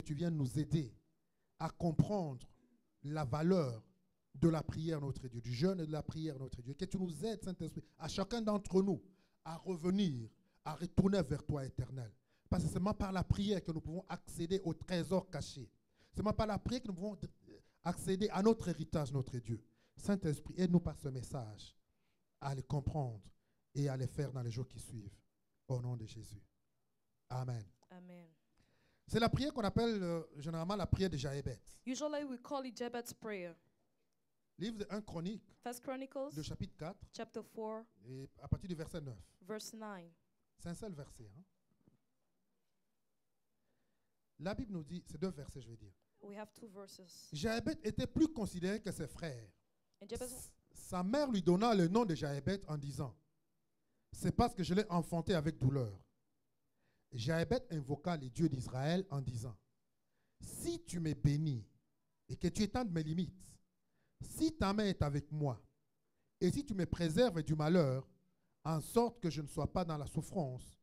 tu viennes nous aider à comprendre la valeur de la prière, notre Dieu, du jeûne et de la prière, notre Dieu. Que tu nous aides, Saint-Esprit, à chacun d'entre nous, à revenir, à retourner vers toi, Éternel. Parce que c'est seulement par la prière que nous pouvons accéder au trésor caché. C'est seulement par la prière que nous pouvons accéder à notre héritage, notre Dieu. Saint-Esprit, aide-nous par ce message à les comprendre et à les faire dans les jours qui suivent. Au nom de Jésus. Amen. Amen. C'est la prière qu'on appelle généralement la prière de Jaébet. Usually we call it Jabez's prayer. Livre de 1 Chronique, First Chronicles, le chapitre 4, chapter 4, et à partir du verset 9. verse 9. C'est un seul verset. Hein? La Bible nous dit, c'est deux versets, je vais dire. We have two verses. Jaébet était plus considéré que ses frères. And Jabez, Sa mère lui donna le nom de Jaébet en disant, c'est parce que je l'ai enfanté avec douleur. Jaébet invoqua les dieux d'Israël en disant, si tu me bénis et que tu étendes mes limites, si ta main est avec moi, et si tu me préserves du malheur, en sorte que je ne sois pas dans la souffrance.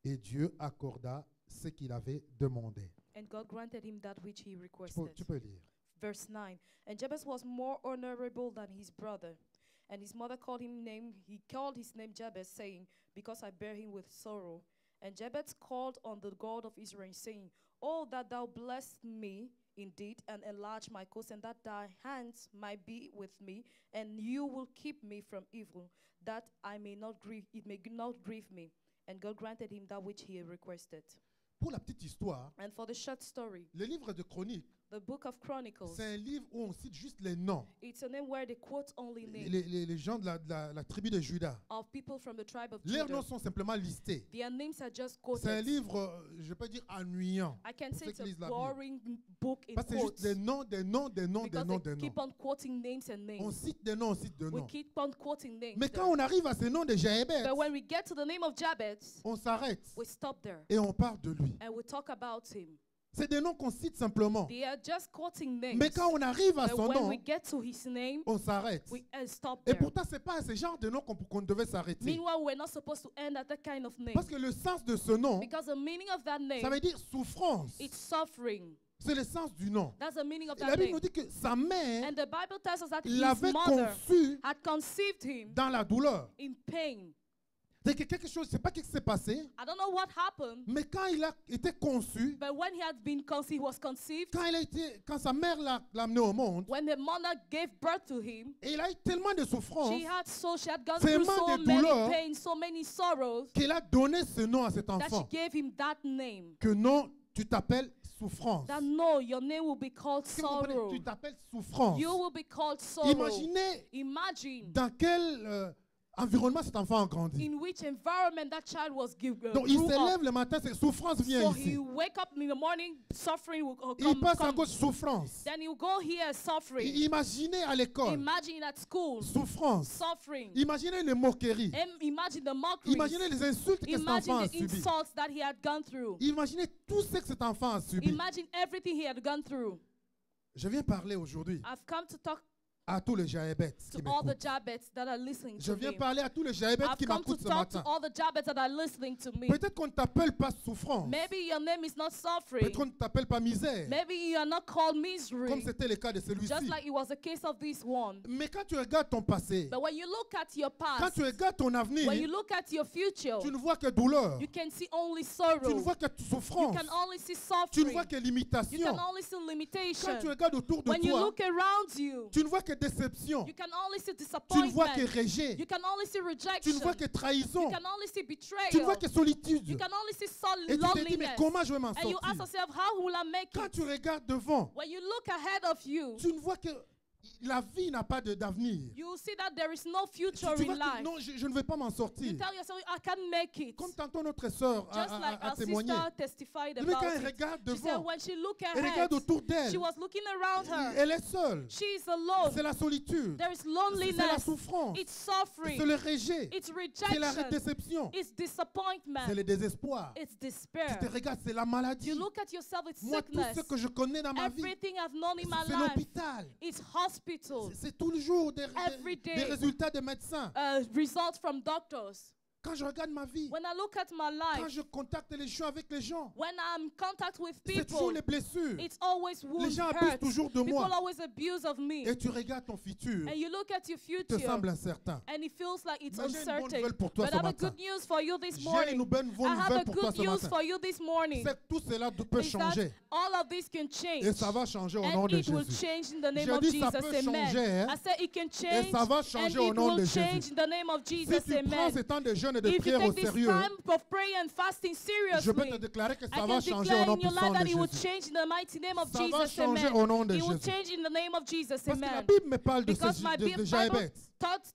Et Dieu accorda ce qu'il avait demandé. and God granted him that which he Tu requested. peux lire. Verse 9. And Jabez was more honorable than his brother. And his mother called he called his name Jabez, saying, because I bear him with sorrow. And Jabez called on the God of Israel, saying, oh, that thou bless me indeed, and enlarge my cause, and that thy hands might be with me, and you will keep me from evil, that I may not grieve, it may not grieve me. And God granted him that which he requested. Pour la petite histoire, And for the short story, le livre de Chroniques, the book of Chronicles, c'est un livre où on cite juste les noms. it's a name where they quote only names Les gens de la tribu de Juda. of people from the tribe of Leurs Judah. noms sont simplement listés. Their names are just C'est un quoted. livre, je peux dire, ennuyant. I can pour say ceux it's qui a lisent la Bible. boring book in Parce que c'est juste quotes. des noms, des noms, des noms, des Because noms, they des keep noms. on quoting names and On names. cite des noms, on cite des We noms. keep on quoting names. Mais there. quand on arrive à ce nom de Jaébet, But when we get to the name of Jabez, on s'arrête we stop there et on parle de lui. and we talk about him. C'est des noms qu'on cite simplement. They are just quoting names. Mais quand on arrive à But son when nom, we get to his name, on s'arrête. we stop Et there. pourtant, ce n'est pas à ce genre de nom qu'on devait s'arrêter. Meanwhile, we're not supposed to end at that kind of name. Parce que le sens de ce nom, Because the meaning of that name, ça veut dire souffrance. it's suffering. C'est le sens du nom. That's the meaning of Et la that Bible name. nous dit que sa mère And the Bible tells us that his l'avait mother conçu had conceived him dans la douleur. in pain. C'est que quelque chose, je ne sais pas ce qui s'est passé, I don't know what happened, mais quand il a été conçu, but when he had been conceived, he was conceived. quand sa mère l'a amené au monde, When the mother gave birth to him, et il a eu tellement de souffrance she had gone tellement through so de many douleurs pains, so many sorrows, qu'il a donné ce nom à cet that she enfant. gave him that name. Que non, tu t'appelles souffrance. That no, your name will be called Est-ce que vous comprenez? sorrow. Tu t'appelles souffrance. You will be called sorrow. Imaginez Imagine dans quel environnement cet enfant a grandi. in which environment that child was Donc il grew se up. lève le matin, c'est souffrance vient So ici. he wake up in the morning, suffering will Il come. passe à gauche, souffrance. Then you go here, suffering. Imaginez à l'école, Imagine at school, souffrance. suffering. Imaginez les moqueries. Imagine the mockeries. Imaginez les insultes que cet Imagine enfant a the subies. insults that he had gone through. Imaginez tout ce que cet enfant a subi. Imagine everything he had gone through. Je viens parler aujourd'hui I've come to talk à tous les Jaébets qui to all the m'écoutent. Jabets that are listening Je to viens me. parler à tous les Jaébets I've qui come to m'écoutent ce talk to matin. all the Jabets that are listening to me. Peut-être qu'on ne t'appelle pas souffrance. Maybe your name is not suffering. Peut-être qu'on ne t'appelle pas misère. Maybe you are not called Comme misery, c'était le cas de just celui-ci. like it was the case of this one. Mais quand tu regardes ton passé, But when you look at your quand past, tu regardes ton avenir, when you look at your future, tu ne vois que douleur. you can see only Tu ne sorrow. vois que You souffrance. can only see Tu ne suffering. vois que You can limitation. only see Quand tu limitation. regardes autour de When you toi, look around you, tu ne vois que déception. you can only see Tu ne vois que disappointment. rejet. You can only see Tu rejection. ne vois que trahison. You can only see Tu ne vois betrayal. que solitude. You can only see Et tu te dis, mais loneliness. comment je vais m'en And you ask sortir? yourself, how will I make Quand it? tu regardes devant, When you look ahead of you, tu ne vois que la vie n'a pas d'avenir. you will see that there is no Tu future vois in que life. non, je ne vais pas m'en You sortir. tell yourself, I can't make it. Comme tantôt notre sœur Just like a our témoigné. sister testified Mais quand about elle it. regarde She said devant, when she looked elle ahead, regarde autour d'elle, she was looking around her. elle est seule. She is alone. C'est la solitude. There is C'est la loneliness. souffrance. It's C'est suffering. le rejet. It's C'est la rejection. déception. It's C'est disappointment. le désespoir. It's Tu te despair. regardes, c'est la maladie. You look at yourself, it's Moi, tout sickness. ce que je connais dans ma vie, Everything I've known in my c'est life, l'hôpital. it's hospital. C'est toujours Every day. des résultats des médecins. Results from doctors. Quand je regarde ma vie, When I look at my quand life, je contacte les gens avec les gens, when I'm in contact with c'est toujours people, les blessures. it's always Les wounds, gens abusent hurts. toujours de People moi. always abuse of me. Et tu regardes ton futur, And you look at your te future, semble incertain. and it feels like it's Mais j'ai une bonne uncertain. nouvelle pour toi But ce I have a matin. good news for you this J'ai morning. une bonne I have nouvelle a pour toi good ce news matin. for you this morning. C'est que tout cela peut Is that changer. all of this can change. Et ça va changer au nom And de it will Jésus. change in the name J'ai of dit, ça Jesus. peut Amen. changer, hein. I said it can Et change. ça va And changer au it nom de will change Jésus. in the name of Jesus. Si tu prends Amen. ce temps de jeûne et de If you prière au take this sérieux, time of prayer and fasting je peux te seriously, déclarer que I ça can va changer au declare nom in your puissant life de that it will Jésus. change in the mighty name of Ça va Jesus. changer Amen. au nom de It will Jésus. change in the name of Jesus. Parce que la Amen. Bible me parle de Because my Bible Jabez.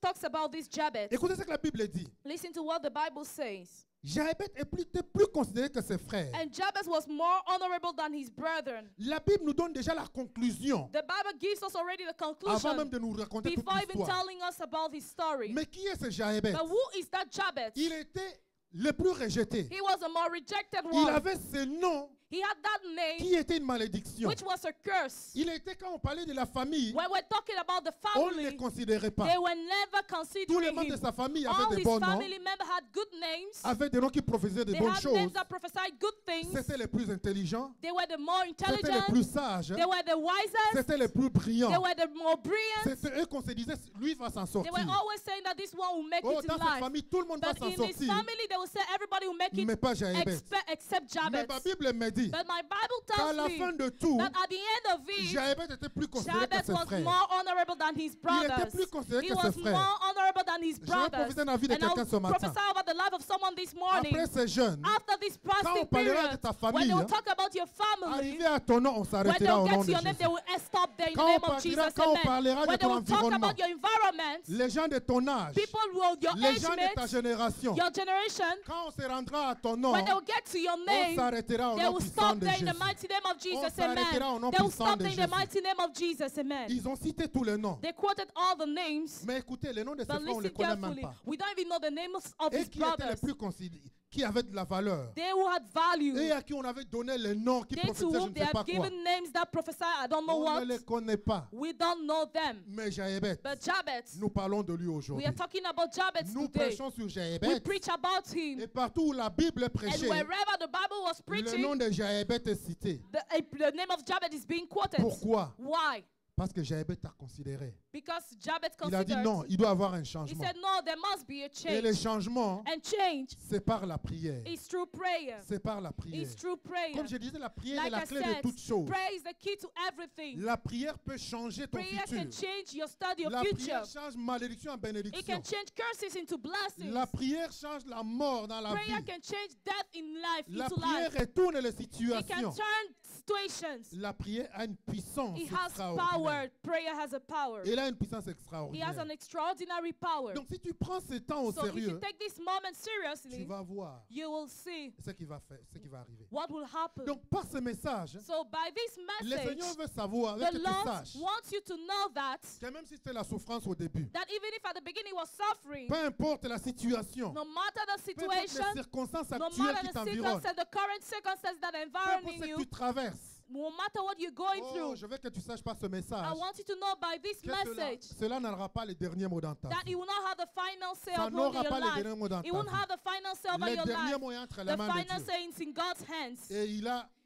talks about this Jabez. Écoutez ce que la Bible dit. Listen to what the Bible says. Jabez était plus considéré que ses frères. And Jabez was more honorable than his brethren. La Bible nous donne déjà la conclusion The Bible gives us already the avant conclusion même de nous raconter toute before even l'histoire. telling us about his story. Mais qui est ce Jabez? But who is that Jabez? Il était le plus rejeté. He was a more rejected Il one. avait ce nom He had that name, qui était une malédiction. which was a curse. Il était, quand on parlait de la famille, When we're talking about the on ne les family, considérait pas. they were never Tous les considering membres de him. sa famille All avaient des his bons noms, family members had good names. avaient des noms qui prophétisaient de They bonnes had choses. names that prophesied good things. C'était les plus intelligents, They were the more c'était les intelligent. plus sages, They were the wisest. c'était les plus They brillants. were the more brilliant. C'était eux qu'on se disait, lui va s'en They sortir. were always saying that this one will make Oh, it dans in cette life. famille, tout le monde va But s'en in his sortir, family, they will say everybody will make it mais pas Jabez. except Mais Jabez. ma Bible me dit But my Bible qu'à tells la me fin de tout, that at the end of it, Jabez était plus considéré que Jabez ses was frères. more honorable than his brothers. plus considéré He que was ses frères. more honorable than his Je vais brothers. prophétiser dans la vie de And I'll quelqu'un ce matin. prophesy over the life of someone this morning. Après ces jeunes, After this quand on fasting parlera de period, ta when famille, they will talk about your family, arrivé à ton nom, on when s'arrêtera they'll au nom get de to your name, Jésus. they will stop there in the Quand name on of Jesus. quand on Amen. parlera de When they ton will talk environnement, about your environment, les gens de ton âge, people will, your les age gens de ta mates, génération, your generation, quand on se rendra à ton nom, when they will get to your on name, s'arrêtera au they nom will puissant stop de there in the Jésus. mighty name of Jesus. s'arrêtera au nom Amen. They will puissant stop de there in the Jésus. mighty name of Jesus. Amen. Ils ont cité tous les noms. They quoted all the names, Mais écoutez, les noms de ces but frères, on ne les listen connaît même carefully. pas. We don't even know the names of Et his qui étaient les brothers. plus considérés, qui avaient de la valeur. They who had value. Et à qui on avait donné les noms qui They to prophétisaient je whom ne they sais pas have quoi. given names that prophesy, I don't know On what. ne les connaît pas. We don't know them. Mais Jabez, But Jabez, nous parlons de lui we aujourd'hui. are talking about Jabez Nous today. prêchons sur We Jabez. preach about him. Et partout où la Bible est And prêchée, wherever the Bible was le nom preaching, de Jabez est cité. the name of Jabez is being quoted. Pourquoi? Why? Parce que Jabez t'a considéré. Because Jabez Il a dit considered, non, il doit avoir un he changement. said, no, there must be a Et le change. changement, And change c'est par la prière. is through prayer. C'est par la prière. It's through prayer. Comme je disais, la prière est Like la I clé de said, toutes choses. prayer is the key to everything. La prière peut changer ton Prayer futur. can change your study, your La future. prière change malédiction en It bénédiction. can change curses into blessings. La prière change la mort dans la Prayer vie. can change death in life La into prière life. retourne les It can situations. turn situations. La prière a une puissance It has extraordinaire. power. Prayer has a power. Elle a une puissance He has extraordinaire. an extraordinary power. Donc si tu prends ce temps au So if you sérieux, take this moment tu seriously, vas voir you will see ce qui va faire, ce qui va arriver. what will happen. Donc par ce message, So by this le message, Seigneur veut savoir, veut the que tu Lord saches, wants you to know that que même si c'était la souffrance au début, that even if at the beginning he was suffering, peu importe la situation, no matter the peu importe les situation, circonstances no actuelles matter qui the t'environnent, circumstances, the current circumstances that peu environ importe ce que you, tu traverses, no matter what you're going oh, through, je veux que tu saches par ce I message want you to know by this que cela, message cela n'aura pas les derniers mots dans ta that vie. he will not have the final say Ça over n'aura your pas les life. derniers mots dans He ta won't vie. have the final say over Les your derniers life. mots entre les The mains de final Dieu. say is in God's hands. Et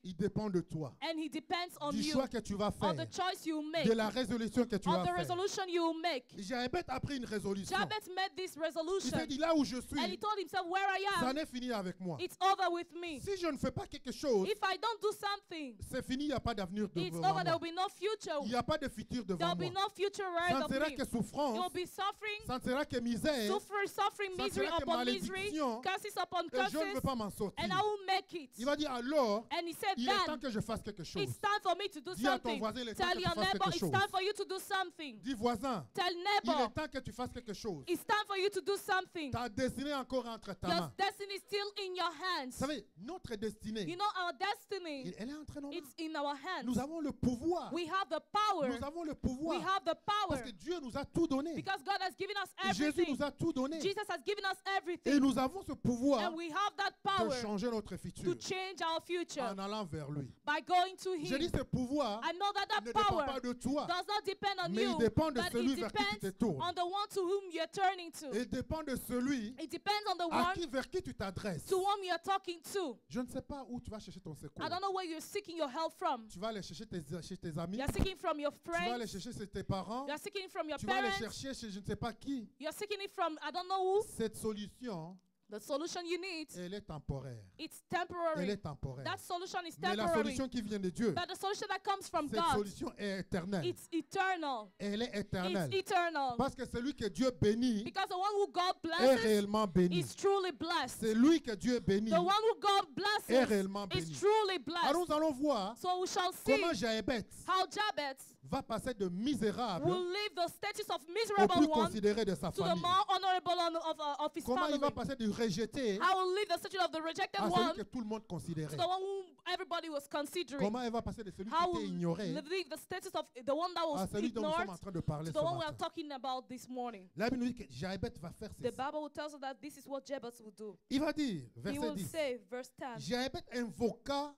il dépend de toi, And he depends on du you, choix que tu vas on faire, the choice you make, de la résolution que tu on vas the faire. resolution you will make. Jabez a pris une résolution. Jabez made this Il resolution, s'est dit là où je and he suis, told himself, where I ça am, n'est fini avec moi. it's over with me. Si je ne fais pas quelque chose, If I don't do something, c'est fini, il n'y a pas d'avenir it's devant over. There moi. will be no future. Il n'y a pas de futur There devant will be moi. no future Ça ahead ne of sera me. que It will souffrance, be suffering, ça ne sera que misère, suffering, Ça misery sera que upon misery, malédiction. curses upon et je ne veux curses, pas m'en sortir. and I will make it. Il va dire alors, And he said, il est temps then que je fasse quelque chose. it's time for me to do Dis à ton something. voisin, il est temps Tell que tu your fasses neighbor, quelque it's chose. time for you to do something. Dis voisin, Tell il neighbor, est temps que tu fasses quelque chose. it's time for you to do something. Ta destinée est encore entre ta Your main. destiny is still in your hands. Vous savez, notre destinée, You know, our destiny, elle est entre nos mains. it's in our hands. Nous avons le pouvoir. We have the power. Nous avons le We pouvoir. have the power. Parce que Dieu nous a tout donné. Because God has given us Jésus everything. nous a tout donné. Jesus has given us Et everything. nous avons ce pouvoir And we have that de power changer notre to futur change our future en allant allant vers lui. by going to Je dis him. ce pouvoir I know that ne that dépend power pas de toi, does not depend on mais il you, dépend de but celui it vers qui tu te depends tournes. on the one to whom you're turning to. Il dépend de celui It depends on the à one qui, vers qui tu t'adresses. to whom you're talking to. Je ne sais pas où tu vas chercher ton secours. I don't know where you're seeking your help from. Tu vas aller chercher chez tes amis. You're seeking from your Tu vas aller friends. chercher chez tes parents. You're seeking from your Tu vas aller parents. chercher chez je ne sais pas qui. You're seeking it from I don't know who. Cette solution, The solution you need, elle est temporaire. it's Elle temporary. est temporaire. That solution is Mais la temporary. solution qui vient de Dieu, But the solution that comes from cette God, solution est éternelle. it's eternal. Elle est éternelle. It's eternal. Parce que celui que Dieu bénit Because the one who God est blesses réellement béni. is truly blessed. C'est lui que Dieu bénit The one who God est blesses réellement is béni. truly Alors blessed. nous allons voir So we shall see comment Jaébet how Jabez va passer de misérable will leave the status of au plus miserable one considéré de sa to the famille. more honorable of his Comment il family. va passer du rejeté I will leave the statue of the rejected à one celui que tout le monde to considérait. the one whom everybody was considering. Comment il va passer de celui How qui will était ignoré leave the status of the one that à was celui dont nous sommes ignored en train de parler to ce the one we are matin. talking about this morning. La Bible nous dit que Jaébet va faire The ceci. Bible tells us that this is what Jabez will do. Il va dire, He verset will 10, say, verse 10, Jaébet invoqua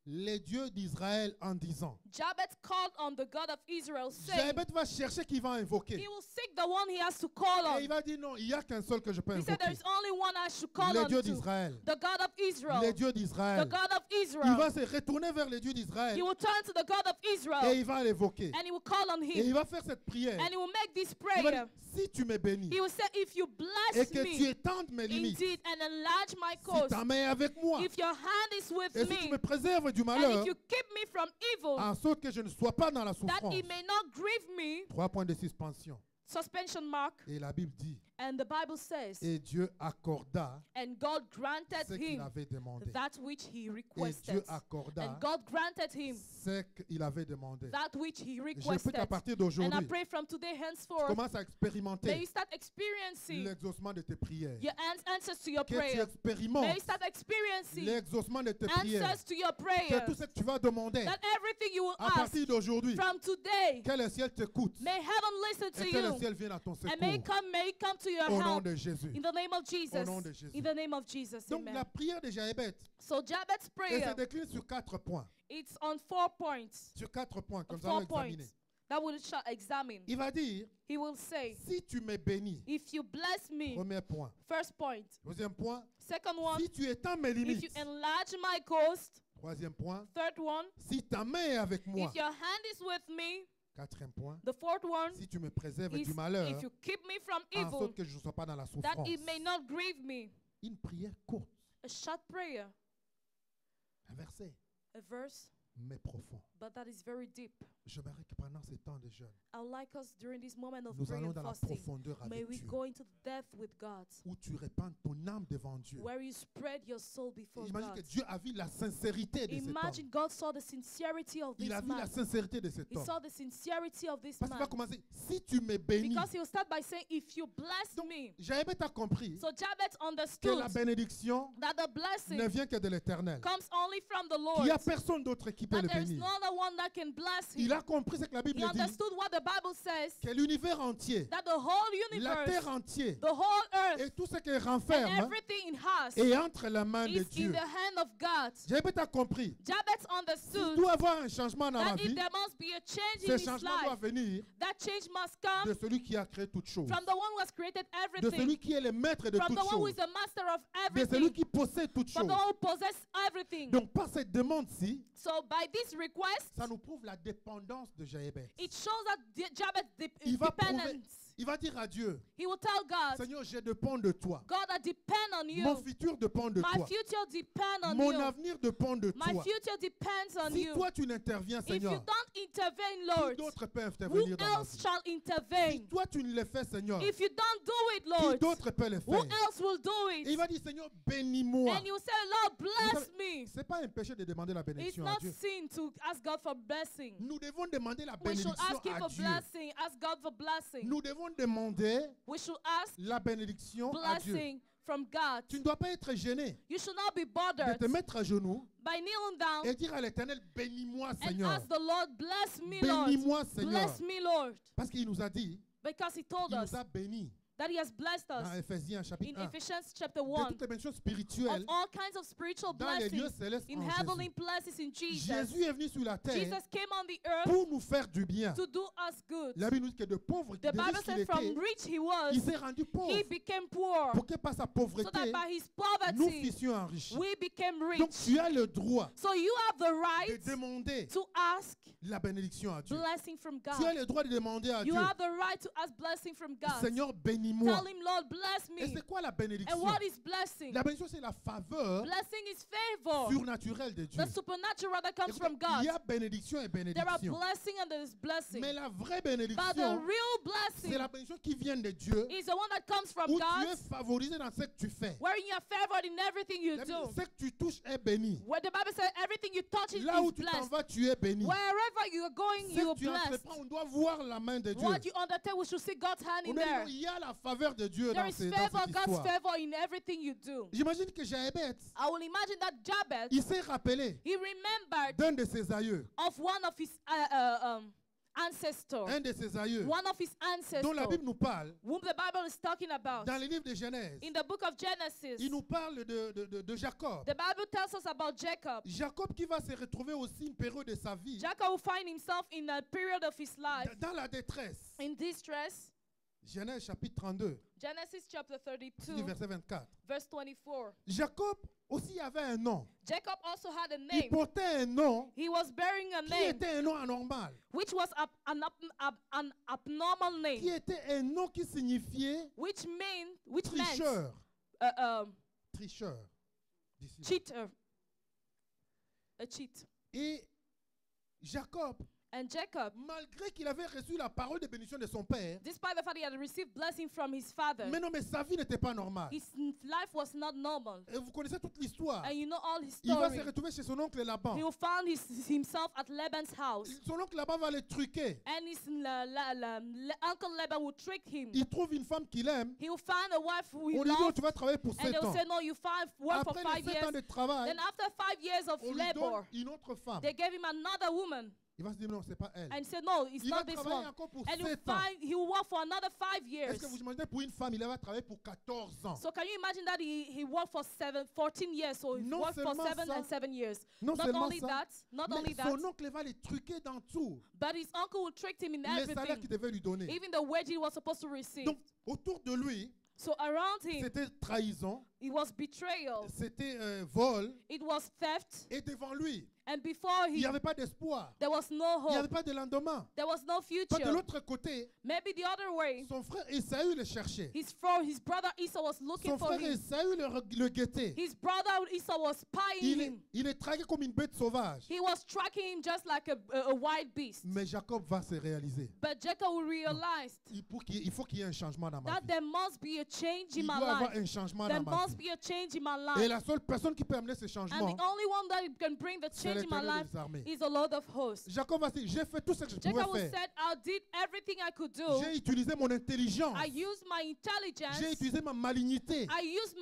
les dieux d'Israël en disant. Jabez called on the God of Israel, saying, Jaébet va chercher qui va invoquer. he will seek the one he has to call Et on. il va dire non, il n'y a qu'un seul que je peux He said, invoquer. there is only one I should call Les on dieux to. d'Israël. The God of Israel. Les dieux The d'Israël. God of Il Israel. va se retourner vers les dieux d'Israël He will turn to the God of et Israel il va l'évoquer. and he will call on Et il him. va faire cette prière. And he will make this Il va dire, prayer. si tu me bénis He will say, if you et bless que tu me étendes mes limites, indeed and enlarge my si cause, ta main est avec moi, if your hand is with et si tu me, me préserves du and malheur, if you keep me from evil, en sorte que je ne sois pas dans la that souffrance. it may not grieve me, 3 points de suspension. suspension mark. Et la Bible dit, And the Bible says, et Dieu accorda and God granted ce qu'il him avait demandé. that which he Et requested. Dieu accorda And God granted him ce qu'il avait demandé. that which he Je prie requested. qu'à partir And I d'aujourd'hui, pray from today tu henceforth commences à that expérimenter you start experiencing l'exaucement de tes prières. your answers to your Que tu prayer. May expérimentes you start experiencing l'exaucement de tes prières. answers to your Que prayers. tout ce que tu vas demander That everything you will à ask partir d'aujourd'hui, from today, que le ciel t'écoute may heaven listen to et que le you. ciel vienne à ton And may secours. it come to your Au nom help. de Jésus. In the name of Jesus. nom de Jésus. In the name of Jesus. Donc Amen. la prière de Jaébet, So Jabez's elle se prayer, décline sur 4 points. it's on 4 points. Sur 4 points que nous 4 allons examiner. points that we shall examine. Il va dire, He will say, si tu me bénis, if you bless me, premier point. first point. Deuxième point, Second one, si tu étends mes if you limites. enlarge my coast. Troisième point, Third one, si ta main est avec moi. if your hand is with me. Quatrième point, The fourth one si tu me préserves is du malheur, if you keep me from en evil, sorte que je ne sois pas dans la that souffrance. it may not grieve me. Une prière courte, A short prayer, un verset, a verse, mais profond. but that is very deep. J'aimerais que pendant ces temps de jeûne, I would like us during this moment of nous prayer allons and dans la fasting, profondeur may avec we Dieu, go into the depth with God, où tu répands ton âme devant Dieu. where you spread your soul before Imagine God. que Dieu a vu la sincérité de cet Imagine homme. God saw the sincerity of this Il a vu la man. sincérité de cet He homme. saw the sincerity of this Parce qu'il va man. commencer, si tu me bénis. Because he will start by saying, if you bless Donc, me. Jaébet a compris So Jabez que understood la bénédiction that the blessing ne vient que de l'Éternel. comes only from the Il Lord. n'y a personne d'autre qui peut That le there is bénir. no other one that can bless Il him. a compris ce que la Bible He dit, understood what the Bible says, que l'univers entier, that the whole la universe, terre entière the whole earth, et tout ce qu'elle and renferme everything it has est entre la main de is in Dieu. the hand of God. Jaébet a compris. Jabez Il understood doit avoir un changement dans la that if vie. there must be a change Ce in his changement doit life, venir that change must come de celui qui a créé toutes choses. from the one who has created De celui everything, qui est le maître de from toutes the one who choses. is the master of De celui everything, qui possède toutes from choses. the one who possesses everything. Donc par cette demande-ci, So by this request, ça nous prouve la dépendance de Jaébet. it shows that Jabez Il va prouver, dependence. il va dire à Dieu, He will tell God, Seigneur, je dépends de toi. God, I depend on you. Mon futur dépend de My toi. future depends on Mon you. avenir dépend de My toi. future depends on Si you. toi tu n'interviens, If you Seigneur, don't intervene, qui Lord, d'autres peuvent who intervenir dans ma else vie? shall Si intervene? toi tu ne le fais, Seigneur, If you don't do it, qui Lord, d'autres peuvent le who faire? else will do Et il it? va dire, Seigneur, bénis-moi. And you say, Lord, bless me. Ce n'est pas un péché de demander la It's bénédiction à not Dieu. sin to ask God for blessing. Nous devons demander la We should bénédiction ask Him à for Dieu. blessing. Ask God for blessing. Nous devons demander We should ask la bénédiction à Dieu. blessing from God. Tu ne dois pas être gêné You should not be de bothered te mettre à genoux by kneeling down et dire à l'Éternel, bénis-moi, and Seigneur. ask the Lord, bless me, Lord. Bénis-moi, Seigneur. Bless me, Lord. Parce qu'il nous a dit, Because He told il us nous a bénis. that he has blessed us. Dans Éphésiens In chapitre 1. Ephesians chapter De 1, toutes les bénédictions of spirituelles all kinds of spiritual dans les lieux blessings célestes in en heavenly Jésus. places in Jesus. Jésus est venu sur la terre Jesus came on the earth pour nous faire du bien. to do us good. La Bible nous dit que de pauvre, The de Bible riche qu'il said from était, rich he was, il s'est rendu pauvre he became poor, pour que par sa so pauvreté, that by his nous poverty fissions enrichis. we became Donc rich. tu as le droit So you have the de right demander to ask la bénédiction à Dieu. blessing from Tu as God. le droit de demander à You Dieu, have the right to ask blessing from God. Seigneur, bénis-moi. Tell him, Lord, bless Et me. c'est quoi la And bénédiction? what is blessing? La bénédiction, c'est la faveur Blessing is favor, surnaturelle de Dieu. the supernatural that comes Écoutez, from God. il y a bénédiction et There are bénédiction. blessing and there is blessing. Mais la vraie But the bénédiction, real c'est blessing la bénédiction qui vient de Dieu, is the one that comes from où tu God, es favorisé dans ce que tu fais. wherein you are favored in everything you La Bible do. dit, ce que tu touches est béni. Where the Bible says everything you touch is Là où tu t'en blessed. vas, tu es béni. Wherever you are going, Ce you are que tu blessed. entreprends, on doit voir la main de Dieu. What you undertake, we should see God's hand in Ou même, there. il y a la faveur de Dieu There dans, is dans favor, cette God's histoire. favor in everything you do. J'imagine que Jaébet, I will imagine that Jabez, il s'est rappelé he remembered d'un de ses aïeux, of one of his ancestors. un de ses aïeux, One of his dont la ancestors, Bible nous parle, whom the Bible is talking about. dans les livres de Genèse. In the book of Genesis, Il nous parle de Jacob. the Bible tells us about Jacob. Jacob qui va se retrouver aussi une période de sa vie Jacob will find himself in a period of his life dans la détresse. in distress. Genèse chapitre 32, Genesis chapter du 32, verset 24. verse 24. Jacob aussi avait un nom. Jacob also had a Il name. portait un nom He was bearing a qui name, était un nom anormal, which was an abnormal qui name, était un nom qui signifiait which meant tricheur. uh, Tricheur. D'ici. cheater, a cheat. Et Jacob, And Jacob, malgré qu'il avait reçu la parole de bénédiction de son père, despite the fact he had received blessing from his father, mais non, mais sa vie n'était pas normale. his life was not normal. Et vous connaissez toute l'histoire. And you know all his Il va story. se retrouver chez son oncle Laban. He will find himself at Laban's house. Son oncle Laban va le truquer. And his uncle Laban will trick him. Il trouve une femme qu'il aime. He will find a wife who he On lui dit, oh, loves. tu vas travailler pour And 7 they'll ans. say, no, you work for Après 5 les 7 ans years. de travail, Then after 5 years of on lui donne labor, une autre femme. they gave him another woman. Il va se dire, non, c'est pas elle. And said, no, it's Il va not this travailler one. encore pour And 7 ans. he will work for another 5 years. Est-ce que vous imaginez pour une femme, il va travailler pour 14 ans? So can you imagine that he worked for 14 years? So he Non worked for seulement 7 ça, and 7 years. Non Not seulement only ça, that, not mais only that, son oncle va les truquer dans tout. but his uncle will trick him in Les salaires everything, qu'il devait lui donner. even the wage he was supposed to receive. Donc, autour de lui, So around him, c'était trahison, it was betrayal, c'était vol. it was theft, Et devant lui, and before il n'y him, avait pas d'espoir. there was no Il n'y avait hope, pas de lendemain. there was no Pas de future. l'autre côté, Maybe the other way, son frère Esaü le cherchait. his brother Esau was looking Son for frère him. Esaü le guettait. His brother Esau was spying him. Il est traqué comme une bête sauvage. He was tracking him just like a wild beast. Mais Jacob va se réaliser. But Jacob realized Il faut qu'il y ait un changement dans ma that vie. there must be a change in Il my doit avoir life. un changement There dans ma must vie. be a change in my Et life. la seule personne qui peut amener ce And changement, the only one that can bring the c'est change in my l'Éternel life des armées. is the Lord of hosts. Jacob va dire, j'ai fait tout ce que je Jacob pouvais said, faire. I did everything I could do. J'ai utilisé mon intelligence. I used my intelligence. J'ai utilisé ma malignité. I used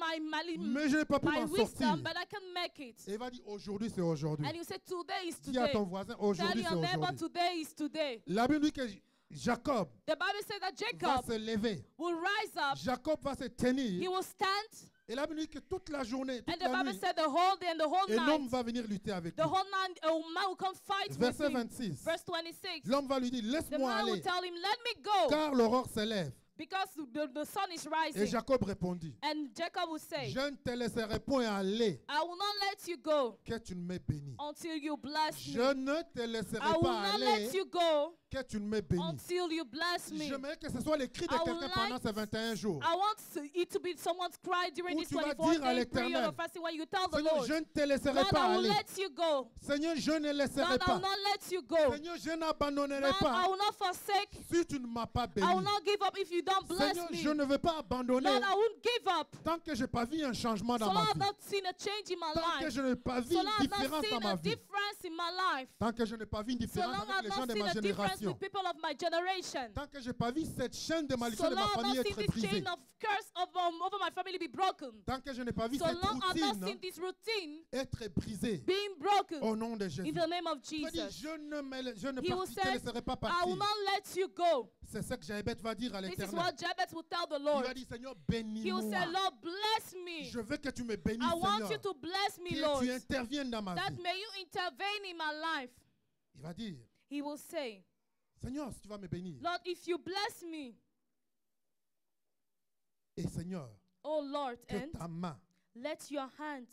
Mais je n'ai pas pu my m'en sortir. wisdom, but I can make it. Et il va dire, aujourd'hui c'est aujourd'hui. And you said, today is Dis à today. ton voisin, Tell aujourd'hui c'est your neighbor, aujourd'hui. today is today. La Bible dit que Jacob The Bible says that va Jacob se lever. will rise up. Jacob va se He tenir. will stand. Et la Bible dit que toute la journée, And toute the la Bible nuit, said the whole day and the whole un homme night, va venir lutter avec the lui. whole night, a man will come fight with Verset him. 26. Verse 26. L'homme va lui dire, The laisse-moi man will aller, tell him, let me go, car l'aurore se lève. because the sun is Et rising. Jacob répondit, And Jacob will say, je ne te laisserai point aller, I will not let you go que tu ne m'aies béni. until you bless Je me. ne te laisserai I will pas not aller, let you go que tu ne m'aies béni. until you bless me. J'aimerais que ce soit le cri de I would quelqu'un pendant like ces 21 jours. I want it to be someone's cry during Où this tu vas 24 dire à day l'Éternel, period of fasting when you tell the Seigneur, Lord, je ne te laisserai Lord, pas I will aller. let you go. Seigneur, je ne laisserai Lord, I pas. will not let you go. Seigneur, je n'abandonnerai Lord, I pas will not forsake. si tu ne m'as pas béni. I will not give up if you don't bless Seigneur, me. je ne veux pas abandonner Lord, I won't give up. tant que je n'ai pas vu un changement So dans Lord, ma I've vie. not seen a change in my Tant que life. je n'ai pas vu So une Lord, I've not différence dans seen ma a vie. difference in my life, tant que je n'ai pas vu une so différence long avec I've les gens not de seen ma a difference génération, with people of my generation, tant que je n'ai pas vu cette chaîne de so malédiction de long ma I've famille not seen être this brisée, chain of curse over my family be broken, tant que je n'ai pas vu so cette long I've not seen routine this routine être brisée, being broken au nom de Jésus. in the name of Il va dire, Jesus. je ne He will je ne say, laisserai pas I partir. will not let you go. C'est ce que Jabez va dire à This is l'Éternel. what Jabez will tell the Il Lord. va dire, Seigneur, He will say, bénis-moi. Lord, bless me. Je veux que tu me bénisses, I want you Seigneur. to bless me, Que Lord. tu interviennes dans ma That vie. may you intervene in my life. Il va dire, He will say, Seigneur, si tu vas me bénir. Lord, if you bless me, Et Seigneur, oh Lord, que and ta main, let your hand,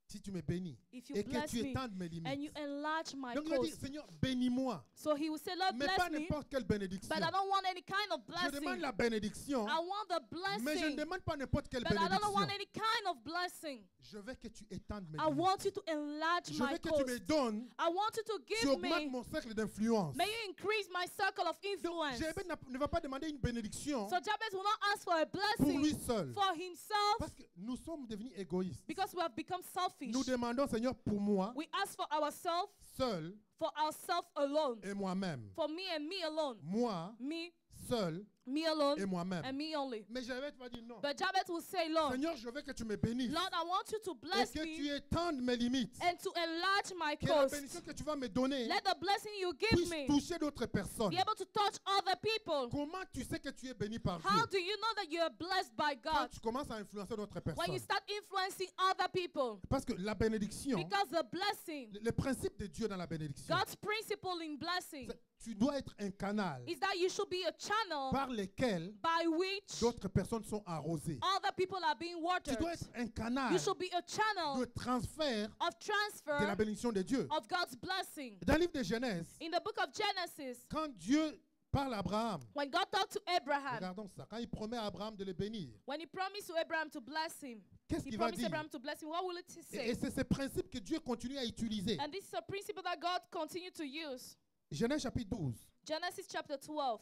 si tu me bénis, if you et que bless tu me, étendes mes and you limites. enlarge my Donc il va dire, coast. Seigneur, bénis-moi. So he will say, Lord, Mais pas bless me, n'importe quelle bénédiction. but I don't want any kind of Je demande blessing. la bénédiction, I want the mais je ne blessing, demande pas n'importe quelle but I don't bénédiction. want any kind of blessing. Je veux que tu étendes mes I limites. want you to enlarge Je my veux que tu me coast. donnes, I want you to tu give augmentes me, mon cercle d'influence. may you increase my circle of influence. Jabez ne va pas demander une bénédiction So Jabez will not ask for a pour lui blessing seul. for himself Parce que nous sommes devenus égoïstes. because we have become selfish. Nous demandons, Seigneur, pour moi, We ask for ourselves, seul for ourselves alone, et moi-même. for me and me alone, Moi, me, seul me alone, et moi-même. and me only. Mais Jabez va dire non. But Jabez will say, Lord, Seigneur, je veux que tu me bénisses. Lord, I want you to Et bless que tu me étendes mes limites. and to enlarge my Que la coast. bénédiction que tu vas me donner Let the blessing you give puisse me toucher d'autres personnes. be able to touch other people. Comment tu sais que tu es béni par How Dieu? do you know that you are blessed by Quand God? tu commences à influencer d'autres When you personnes. start influencing other people. Parce que la bénédiction, Because the blessing, le principe de Dieu dans la bénédiction, God's principle in blessing, tu dois être un canal is that you should be a channel par lequel by which d'autres personnes sont arrosées. other people are being Tu watered. dois être un canal You should be a channel de transfert of de la transfer bénédiction de Dieu. of God's blessing. Dans le livre de Genèse, In the book of Genesis, quand Dieu parle à Abraham, when God talked to Abraham, regardons ça, quand il promet à Abraham de le bénir, when he promised to Abraham to bless him, qu'est-ce he qu'il va promised dire? Abraham to bless him, what will it Et say? c'est ce principe que Dieu continue à utiliser. And this is a principle that God continued to use. Genèse chapitre 12, Genesis chapter 12,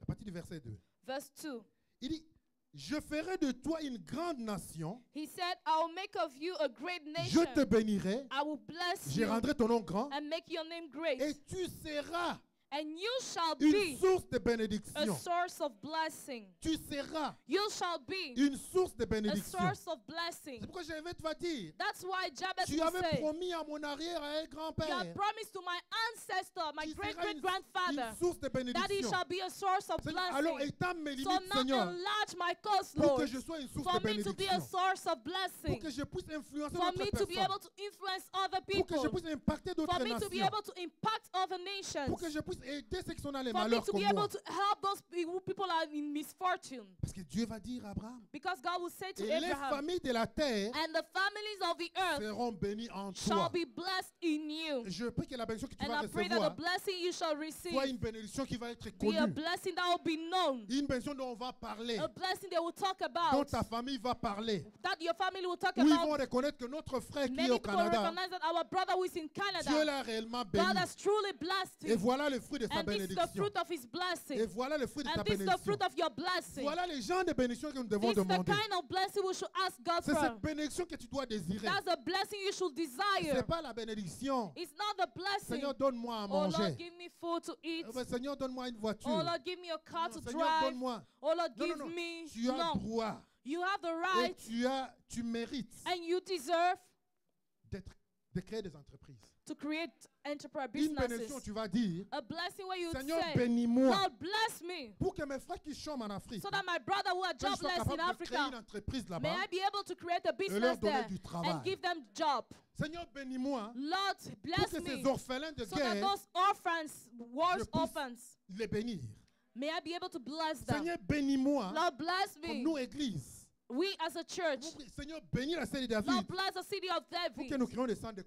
à partir du verset 2. verse 2. Il dit, je ferai de toi une grande nation, He said, I will make of you a great je nation. te bénirai, I will bless je you rendrai ton nom grand, and make your name great. et tu seras And you shall une be source de a bénédiction. source of blessing. Tu seras You shall be une source de a bénédiction. source of blessing. C'est pourquoi Jabez va dire, That's why Jabez tu will avais say, promis à mon arrière-grand-père you have promised to my ancestor, my qu'il great sera great une grandfather, source de that he bénédiction. shall be a source of Seigneur, alors blessing. étends mes So limites, now Seigneur, enlarge my coast, pour que Lord, je sois une source for de me to be a bénédiction. source of Pour blessing, que je puisse influencer for d'autres me to be personnes. able to influence other Pour que je people, puisse impacter for d'autres me to be nations. able to impact other nations, Pour que je puisse aider ceux qui sont dans les for me malheurs to comme be able moi. to help those people are in misfortune. Parce que Dieu va dire à Abraham, Because God will say to et les Abraham, familles de la terre and the families of the earth seront bénies en shall toi. be blessed in you. Je prie que la bénédiction que tu And vas I pray that the recevoir blessing you shall receive soit une bénédiction qui va être be a connue. blessing that will be known, Une bénédiction dont on va parler, a blessing they will talk dont about, ta famille va parler. that your family will talk Où ils vont about. reconnaître que notre frère qui est Many au people Canada, recognize that our brother who is in Dieu Canada, l'a réellement God béni. has truly blessed Et him. voilà le fruit de sa And this is the bénédiction. fruit of his Et blessing. voilà le fruit de ta And this is the bénédiction. fruit of your blessing. Voilà les gens de bénédiction que nous devons This is the demander. kind of blessing we should ask God C'est cette for. bénédiction que tu dois désirer. That's the blessing you should Ce desire. n'est pas la bénédiction. It's not the blessing. Seigneur, donne-moi à Oh manger. Lord, give me food to eat. Oh, ben, Seigneur, donne-moi une voiture. Oh Lord, give me a car Non, to Seigneur, drive. donne-moi. Oh Lord, Non, give non, non. me. Tu as No. droit. You have the Et right tu mérites and you deserve de créer des entreprises. to create enterprise Une bénédiction, businesses. tu vas dire, A blessing where you would Seigneur, say, bénis-moi. Lord, bless me Pour que mes frères qui chôment en Afrique, so that my brother who are que je sois jobless in capable de créer une Africa, entreprise may là-bas I be able to create a et business leur donner there du and travail. give them job. Seigneur, bénis-moi Lord, pour bless que ces me orphelins de so that guerre those orphans, wars je puisse orphans, les bénir. may I be able to bless them. Seigneur, bénis-moi Lord, bless comme me. nous, Église. We as a church, Seigneur, bénis la cité de David Lord, bless the city of pour que David nous créions des centres,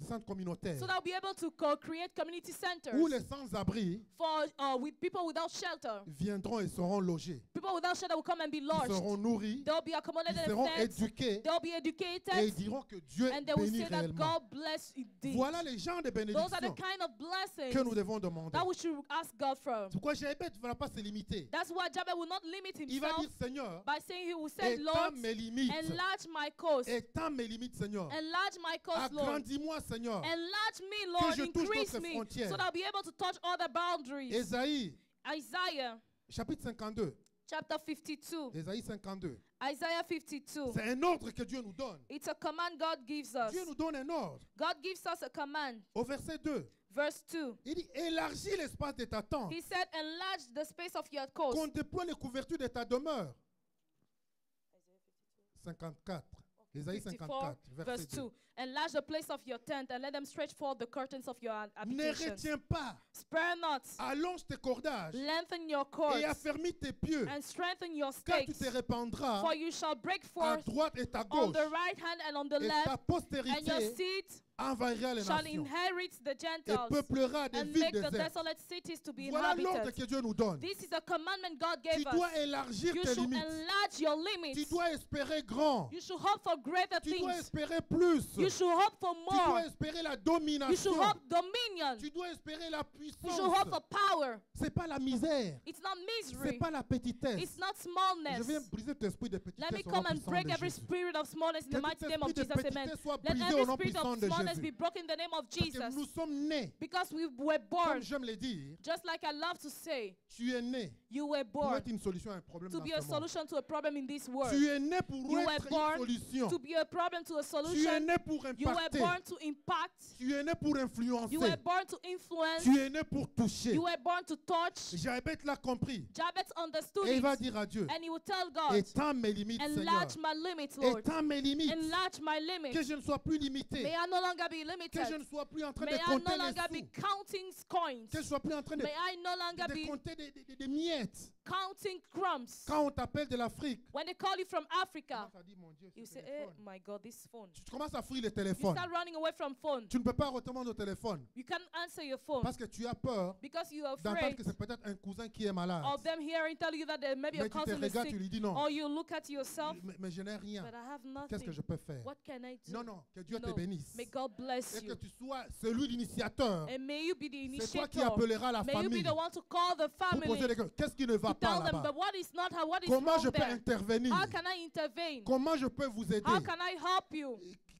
centres communautaires so that we'll be able to create community centers où les sans-abri for with people without shelter. viendront et seront logés. People without shelter will come and be Ils lodged. seront nourris, They'll be accommodated ils and seront fed. éduqués They'll be et ils educated. diront que Dieu And they will bénit say that réellement. God bless indeed. Voilà les genres de Those are the bénédictions kind of blessings que nous devons demander. that we should ask God for. Pourquoi Jabez ne va pas se limiter? That's why Jabez will not limit Il va himself dire, Seigneur, by saying he will say, étends Lord. mes limites. Enlarge my cause. Étends mes limites, Seigneur. Enlarge my cause, Lord. Agrandis-moi, Seigneur. Enlarge me, Lord. je touche Increase d'autres me frontières. so that I'll be able to touch other boundaries. Ésaïe, Isaiah chapitre 52. chapter 52. Ésaïe 52. Isaiah 52. C'est un ordre que Dieu nous donne. It's a command God gives us. Dieu nous donne un ordre. God gives us a command. Au verset 2, Verse 2. il dit, élargis l'espace de ta tente, He said, enlarge the space of your coast. qu'on déploie les couvertures de ta demeure. 54. Ésaïe 54, 54, verse verset 2. 2. Enlarge the place of your tent and let them stretch forth the curtains of your Ne habitation. retiens pas, Spare not. allonge tes cordages Lengthen your cords et affermis tes pieux, and strengthen your car tu stakes. te répandras For you shall break à forth droite et à on gauche, the right hand and on the et ta left, and your postérité seed envahira les shall nations inherit the et Gentiles peuplera des and villes make the désertes. desolate cities to be Voilà l'ordre inhabited. que Dieu nous donne. This is a commandment God Tu gave dois us. élargir You tes should limites. enlarge your Tu limits. dois espérer grand. You should hope for greater Tu dois things. espérer plus. You should hope for Tu dois more. espérer la You should domination. hope dominion. Tu dois espérer la You should puissance. hope for power. C'est pas la misère. It's not C'est misery. pas la petitesse. It's not Je smallness. viens briser ton esprit de Let petitesse me au nom come and puissant break de every Jésus. spirit of smallness in Que the tout mighty name of esprit de Jesus. Amen. petitesse soit Let brisé every au nom spirit puissant of de smallness be Jésus. broken in the name of Parce que Jesus. nous sommes nés, Because we were comme born, j'aime le dire, just like I love to say, tu es né you were pour born être une solution à un problème to dans be ce a monde. solution to a problem in this world. Tu es né pour You were être born une solution. To be a problem to a Tu es solution. né pour You were impacter. born to impact. Tu es né pour You influencer. were born to influence. Tu es né pour toucher. You were born to touch. Jabez l'a compris. Jabez understood Et il va it. dire à Dieu, And he will tell God, étends mes limites, Seigneur. enlarge my limits, Lord. Étends mes limites. Enlarge my Que limits. je ne sois plus limité. May I no longer be Que je limited. ne sois plus en train May de I compter no les longer be sous. counting coins. Que je ne sois plus en train de, May I no longer de be compter des miettes. counting crumbs. Quand on t'appelle de l'Afrique, When they call you from tu Africa, commences à dire, mon Dieu, ce you say, téléphone. my God, this phone. Tu commences à fouiller le You téléphone. start running away from phone. Tu ne peux pas retourner au téléphone You can't answer your phone parce que tu as peur because you are d'entendre afraid que c'est peut-être un cousin qui est malade. of them hearing tell you that maybe Mais your tu te cousin is regardes, tu sick. lui dis non. Or you look at yourself, Mais je n'ai rien. but I have Qu'est-ce que nothing. je peux faire? What can I do? Non, non, que Dieu te No. bénisse. May God bless Et que you. tu sois celui l'initiateur. And may you be the C'est toi qui initiator. appelleras la May you be famille the one to call the pour poser family. des questions. Qu'est-ce qui ne va To pas tell them là-bas? that what is not, what is Comment wrong je peux there. intervenir? How can I intervene? Comment je peux vous aider? How can I help you?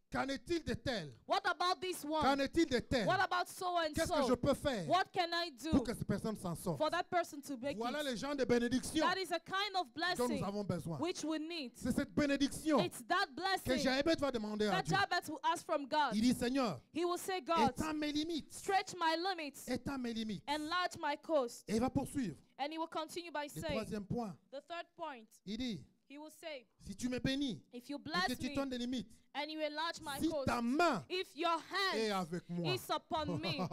Qu'en est-il de tel? What about this Qu'en one? est-il de tel? What about so and Qu'est-ce que je so? peux faire What can I pour do que cette personne s'en sorte? for that person to make Voilà it? les gens de bénédiction That is a kind of dont nous blessing avons besoin. which we need. C'est cette bénédiction It's that que blessing Jabez va demander à that Dieu. Jabez will ask from God. Il dit, Seigneur, He will say, God, étends mes limites. stretch my limits, Étends mes limites. enlarge my coast. Et il va poursuivre. And he will continue by Le saying, troisième point, the third point, il dit, he will say, si tu me bénis if you et que bless tu me donnes des limites, and you enlarge my si coast, ta main if your est hand avec moi, is upon me,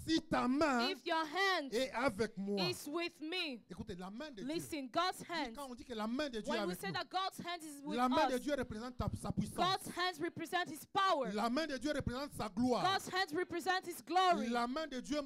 si ta main if your hand est avec moi, is with me, écoutez, la main de Dieu, listen, God's hand, quand on dit que la main de Dieu est when we avec say nous, that God's hand is with la main de us, Dieu représente sa puissance. God's hands represent his power. La main de Dieu représente sa gloire. God's hands represent his glory. La main de Dieu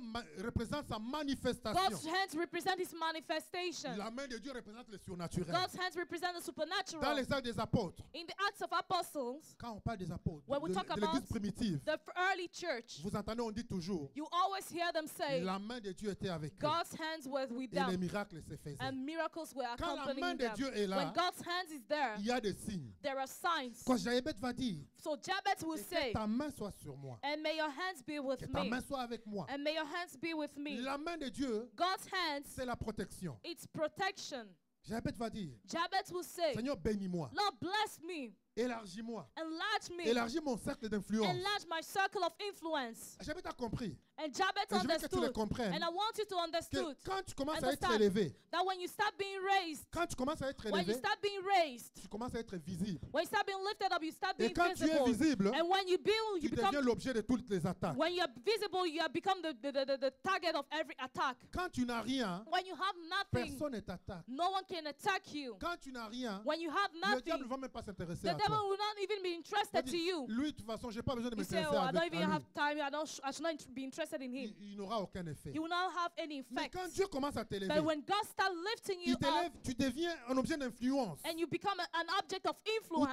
représente sa manifestation. God's hands represent his manifestation. La main de Dieu représente le surnaturel. God's hands represent the Dans supernatural. les actes des apôtres, In the Acts of Apostles, quand on parle des apôtres, when we de talk l'église about primitive, the early church, vous entendez, on dit toujours, you always hear them say, la main de Dieu était avec eux. God's hands were with Et les them, miracles se faisaient. and miracles were Quand la main accompanying de them. Dieu est When là, God's hands is there, il y a des signes. there are signs. Quand Jabez va dire, So Jabez will et que say, ta main soit sur moi, and may your hands be que with ta me, main soit avec moi. and may your hands be with me. La main de Dieu, God's hands, c'est la protection. it's protection. Jabez va dire, Jabez will say, Seigneur, bénis-moi, Lord, bless me, élargis-moi, enlarge me, élargis mon cercle d'influence. enlarge my circle of influence. Jabez a compris. And Jabez Et je veux que tu le understood, comprennes. and I want you to Que understand quand tu commences à être Understand. élevé, that when you start being raised, quand tu commences à être when you élevé, start being raised, tu commences à être visible. when you start being lifted up, you start Et being quand tu es visible. visible, And when you build, you tu deviens become, l'objet de toutes les attaques. when you are visible, you have become the target of every attack. Quand tu n'as rien, When you have nothing, personne ne t'attaque. no one can attack you. Quand tu n'as rien, When you have le diable ne nothing, va même pas s'intéresser the à devil toi. will not even be Il interested to dit, you. lui, de toute façon, je n'ai pas besoin de You say, m'intéresser oh, I don't avec even à have lui. time. I should not be interested in him. Il n'aura aucun effet. You will not have any Mais effect. quand Dieu commence à t'élever, But when God starts lifting you il up t'élève, tu deviens un objet d'influence. and you become an object of Où tu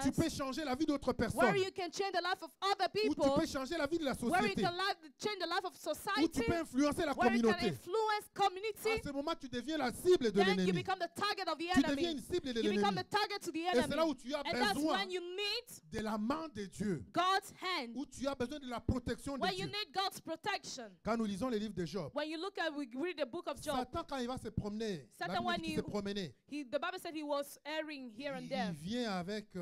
influence, peux changer la vie d'autres where personnes. you can change the life of other Où tu people, peux changer la vie de la where you société. can change the life of Où tu society, peux influencer la where you can communauté. influence community, À ce moment, tu deviens la cible de then you l'ennemi. become the target of the Tu deviens enemy. une cible de You become l'ennemi. the target to the Et c'est là enemy. où tu as And that's besoin when you need de la main de Dieu. God's hand. Où tu as besoin de la protection de When you Dieu. need God's protection. Quand nous lisons les livres de Job, When you look at, we read the book of Job. Satan, quand il va se promener, la Satan, Bible when dit qu'il he- se promenait, The Bible said he was erring here and il there. vient avec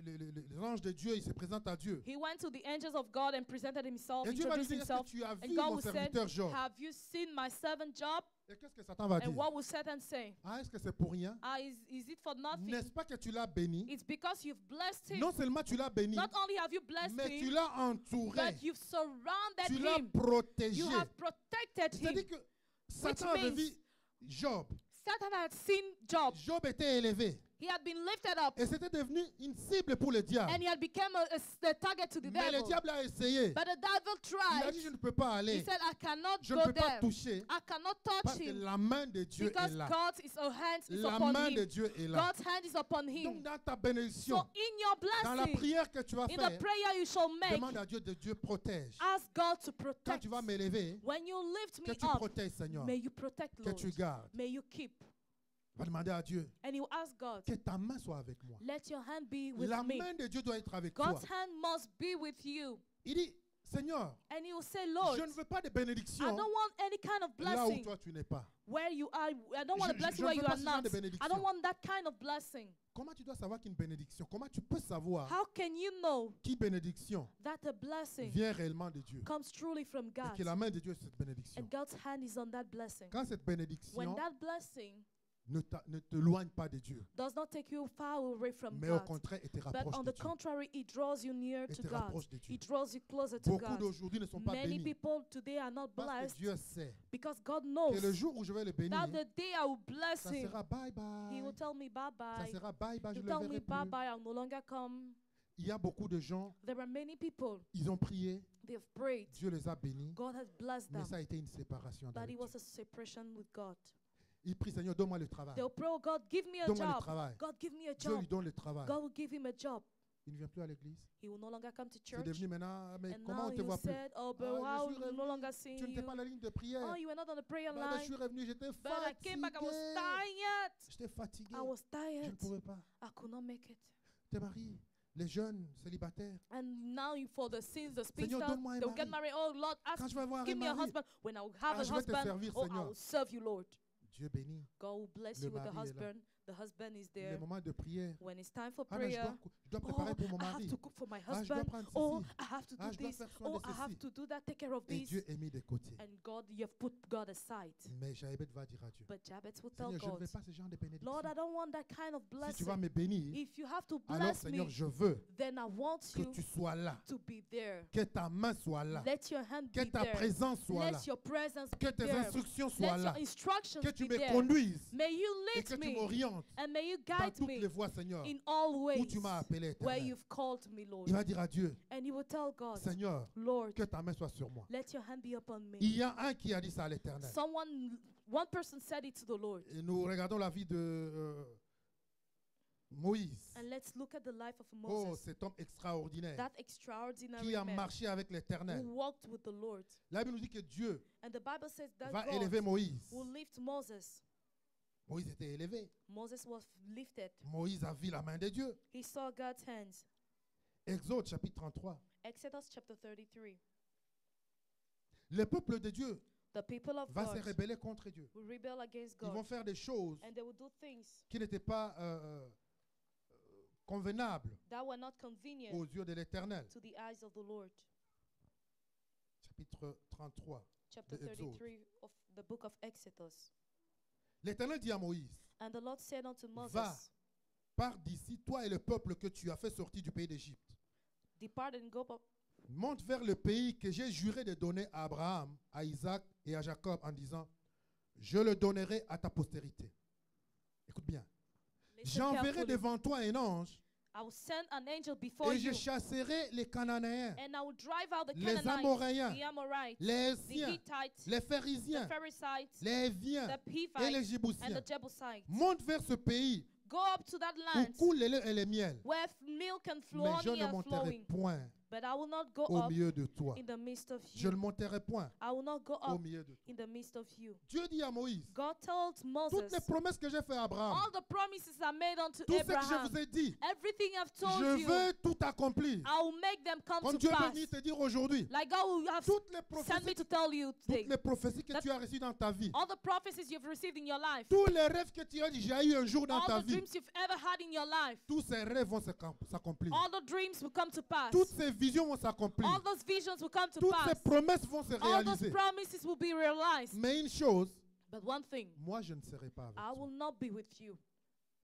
les anges de Dieu, il se présente à Dieu. He went to the angels of God and presented himself, Et Dieu va lui introduced dire, est-ce himself. que tu as And vu God mon will say, serviteur Job? have you seen my servant Job? Et qu'est-ce que Satan va dire? And what will Satan say? Ah, est-ce que c'est pour rien? Is it for nothing? N'est-ce pas que tu l'as béni? It's because you've blessed him. Non seulement tu l'as béni, Not only have you blessed mais tu him, l'as entouré. but you've surrounded Tu l'as him. protégé. You have protected him. C'est-à-dire que Satan avait means- vu Job. Satan had seen Job. Job était élevé. He had been lifted up Et c'était devenu une cible pour le diable. and he had become a target to the Mais le devil. diable a essayé. But the devil Il a tried. dit, je ne peux pas He aller. said, I cannot Je ne go peux pas there. toucher. I cannot Parce touch que him la main de Dieu est because là. God's hand is La upon main de him. Dieu est là. God's hand is upon Donc him. dans ta So bénédiction, in your dans la blessing, prière que tu vas in faire, the prayer you shall make, demande à Dieu de Dieu protège. ask God to Quand protect. tu vas m'élever, When you lift que me tu up, protèges, Seigneur. may you protect, Que tu Lord. gardes. May you keep. Va demander à Dieu And you ask God, que ta main soit avec moi. let your hand be with La me. main de Dieu doit être avec toi. God's hand must be with you. Il dit, Seigneur, And you will say, Lord, je ne veux pas de I bénédiction don't want any kind of là où blessing toi tu n'es pas. where you are. I don't want a Je blessing ne where veux you pas are ce genre not. de I bénédiction. don't want that kind of blessing. Comment tu dois savoir qu'une bénédiction, comment tu peux savoir How can you know qu'une bénédiction that a blessing vient réellement de Dieu comes truly from et God? que la main de Dieu est cette bénédiction? And God's hand is on that blessing. Quand cette When bénédiction that blessing ne t'éloigne pas de Dieu, does not take you far away from mais au God, contraire, elle te but rapproche on de the Dieu. contrary, it draws you near Elle to te God. rapproche de Dieu. It draws you closer to Beaucoup God. d'aujourd'hui ne sont pas Many bénis people today are not parce que blessed Dieu sait because God que knows le jour où je vais le bénir, that the day I will bless ça him, sera bye he will bye. tell me bye Ça bye. sera bye bye, je He'll ne le tell me verrai bye plus. bye, I'll no longer come. Il y a beaucoup de gens, There are many people, ils ont prié, they've prayed. Dieu les a bénis, God has blessed mais them, ça a été une séparation but d'avec it Dieu. was a separation with God. Il prie, Seigneur, donne-moi le travail. They'll pray, oh God, give me a Donne-moi le job. travail. God, give me a Dieu job. lui donne le travail. God will give him a job. Il ne vient plus à l'église. He will no longer come to C'est church. devenu maintenant, mais And comment now on ne te you voit plus? said, oh, but Ah, wow, je suis we're no revenu. longer Tu seeing n'étais you. pas à la ligne de prière. Oh, you were not on the prayer Bah, je line. suis revenu, j'étais But I came back, I was fatigué. tired. J'étais fatigué. I was Je ne tired. pouvais pas. I could not make it. Tes maris, les jeunes célibataires, And now for the sins, the Seigneur, spinsters, donne-moi un they'll get mari. married. Oh Lord, quand ask, je vais avoir give un me a mari, husband. When I will have a je vais te husband, servir, oh, I Seigneur. will serve you, Lord. Dieu bénit. God will bless Le you with a mari est là. husband. The husband is Les there. moments de prière. When it's time for Ah, mais je prayer, dois préparer oh, pour mon I have mari. to cook for my Ah, je dois husband. prendre Oh, ceci. I have to Ah, do je dois this. faire soin Oh, de I have ceci. to do that. Take care of Et this. Dieu est mis de côté. And God, you have put God aside. Mais Jaébet va dire à Dieu, But Jabez will tell Seigneur, je ne God, veux pas ce genre de bénédiction. Lord, I don't want that kind of Si tu vas blessing. me bénir, If you have to alors bless Seigneur, me, je veux then I want que you tu sois là. to be there. Que ta main soit là. Let your hand Que be ta there. présence soit là. Let your presence Que be tes there. instructions soient Let là. your instructions Que tu be me there. conduises May you et lead que tu me m'orientes and may you dans guide toutes les me voies, Seigneur, in all où ways tu m'as appelé, where Éternel. you've called me, Lord. Il va dire à Dieu, And you will tell God, Seigneur, Lord, que ta main soit sur moi. let your hand be upon me. Il y a un qui a dit ça à l'Éternel. One person said it to the Lord. Et nous regardons la vie de Moïse. And let's look at the life of Oh, Moses, cet homme extraordinaire that extraordinary qui a man marché avec who l'Éternel. walked with the Lord. La Bible nous dit que Dieu And the Bible says that va God élever Moïse. will lift Moses. Moïse était élevé. Moses was lifted. Moïse a vu la main de Dieu. He saw God's hands. Exode chapitre 33. Exodus chapter 33. Le peuple de Dieu The people of va se God rebeller contre Dieu. will rebel against Ils vont God. faire des choses And they will do things qui n'étaient pas convenables that were not convenient aux yeux de l'Éternel. to the eyes of the Lord. Chapitre 33. Chapter The Exode. 33 of the book of Exodus. L'Éternel dit à Moïse, And the Lord said unto Moses, va, pars d'ici, toi et le peuple que tu as fait sortir du pays d'Égypte. Depart and go up. Monte vers le pays que j'ai juré de donner à Abraham, à Isaac et à Jacob en disant, je le donnerai à ta postérité. Écoute bien. Listen J'enverrai carefully. devant toi un ange I will send an angel before et je you, chasserai les Cananéens, and I will drive out the les Canaanites, Amoréens, the Amorites, les the Siens, Hittites, les the Pharisiens, Pharisites, les Héviens the et les Hivites, and the Jébusiens. Jebusites. Monte vers ce pays Go up to that où land coule le lait et le miel. where milk and Mais je honey ne are monterai flowing. point But I will not go au up milieu de toi. in the midst of Je ne you. monterai point I will not go au up milieu de toi. in the midst of you. Dieu dit à Moïse, God told toutes Moses, les promesses que j'ai faites à Abraham, all the promises are made unto tout ce que je Abraham. vous ai dit, Everything I've je told you, veux tout accomplir. I will make them come Comme to Dieu peut pass. venir te dire aujourd'hui, Like God will have toutes les sent me prophéties, to tell you toutes today. les prophéties que That- tu as reçues dans ta vie, All the prophecies you've received in your life, tous les rêves que tu as déjà eu un jour dans ta all the vie, dreams you've ever had in your life, tous ces rêves vont s'accomplir. all the dreams will come to pass. Toutes ces visions vont s'accomplir. All those visions will come to Toutes ces pass. promesses vont se All those réaliser. promises will be realized. Mais une chose, But one thing, moi je ne serai pas avec I toi. will not be with you.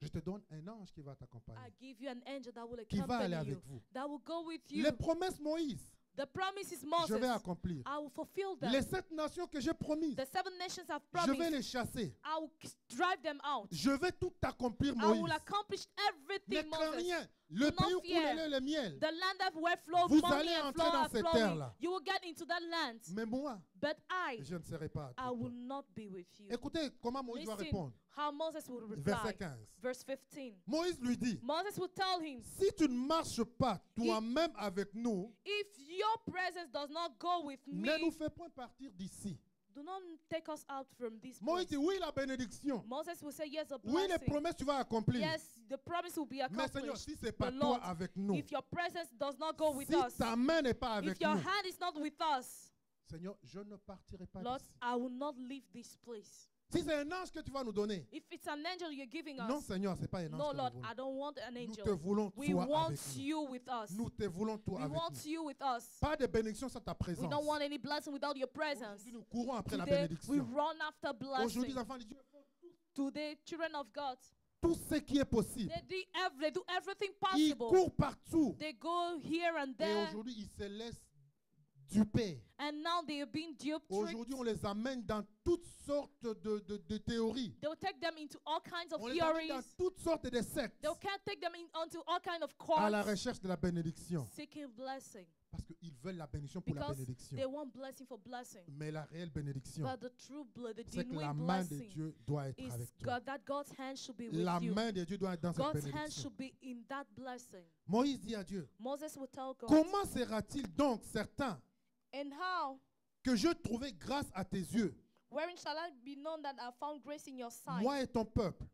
Je te donne un ange qui va t'accompagner, I give you an angel that will qui va aller accompany avec you, vous. that will go with you. Les promesses Moïse, The promises je Moses, vais accomplir. I will fulfill them. Les 7 nations que j'ai promises, The 7 nations I've je vais promised, les chasser. I will drive them out. Je vais tout accomplir, I Moïse. will accomplish Ne everything, crains Moses. rien. Le Do not pays où coule fear. le lait et le miel. The land that where flow Vous money allez and entrer flow dans are cette flowing. terre-là. You will get into that land. Mais moi, But I je ne serai pas I avec will toi. not be with you. Écoutez comment Moïse va Listen répondre. how Moses will Verset reply. 15. Verse 15. Moïse lui dit, Moses will tell him, si tu ne marches pas toi-même avec nous, if your presence does not go with ne nous me, fais point partir d'ici. do not take us out from this Moïse dit, place. oui, la bénédiction. Moses will say, yes, the Oui, les blessing. promesses, tu vas accomplir. Yes, the promise will be Mais Seigneur, accomplished. si ce n'est pas The toi Lord, avec nous, if your presence does not go with si us, ta main n'est pas avec if your nous, hand is not with us, Seigneur, je ne partirai pas Lord, d'ici. I will not leave this place. Si c'est un ange que tu vas nous donner, If it's an angel you're giving non, us, Seigneur, ce n'est pas un ange no, que Lord, nous I voulons. don't want an Nous angel. te voulons We toi want avec nous. you with us. Nous te voulons toi We avec want nous. you with us. Pas de bénédiction sans ta We présence. don't want any blessing without your presence. Aujourd'hui, nous courons après la Today, we bénédiction. run after Aujourd'hui, blessing. les enfants de Dieu font Today, children of God, tout ce qui est possible. they do everything Ils possible. courent partout. They go here and Et there, aujourd'hui, ils se laissent duper. and now they are being duped. Aujourd'hui, tricked. on les amène dans toutes sortes de théories. They will take them into all kinds of On les amène dans theories. toutes sortes de sectes They can take them into all kinds of à la courts, recherche de la bénédiction. seeking blessing. Parce qu'ils veulent la bénédiction pour la Because bénédiction. they want blessing for blessing. Mais la réelle bénédiction, But the true blood, the c'est que la genuine main de blessing Dieu doit être is avec toi. God, that God's hand should be with La you. main de Dieu doit être dans cette God's hand bénédiction. should be in that blessing. Moïse dit à Dieu, Moses will tell God, comment sera-t-il donc certain and how, que je trouvai grâce à tes yeux, wherein shall I be known that I found grace in your sight, moi et ton peuple?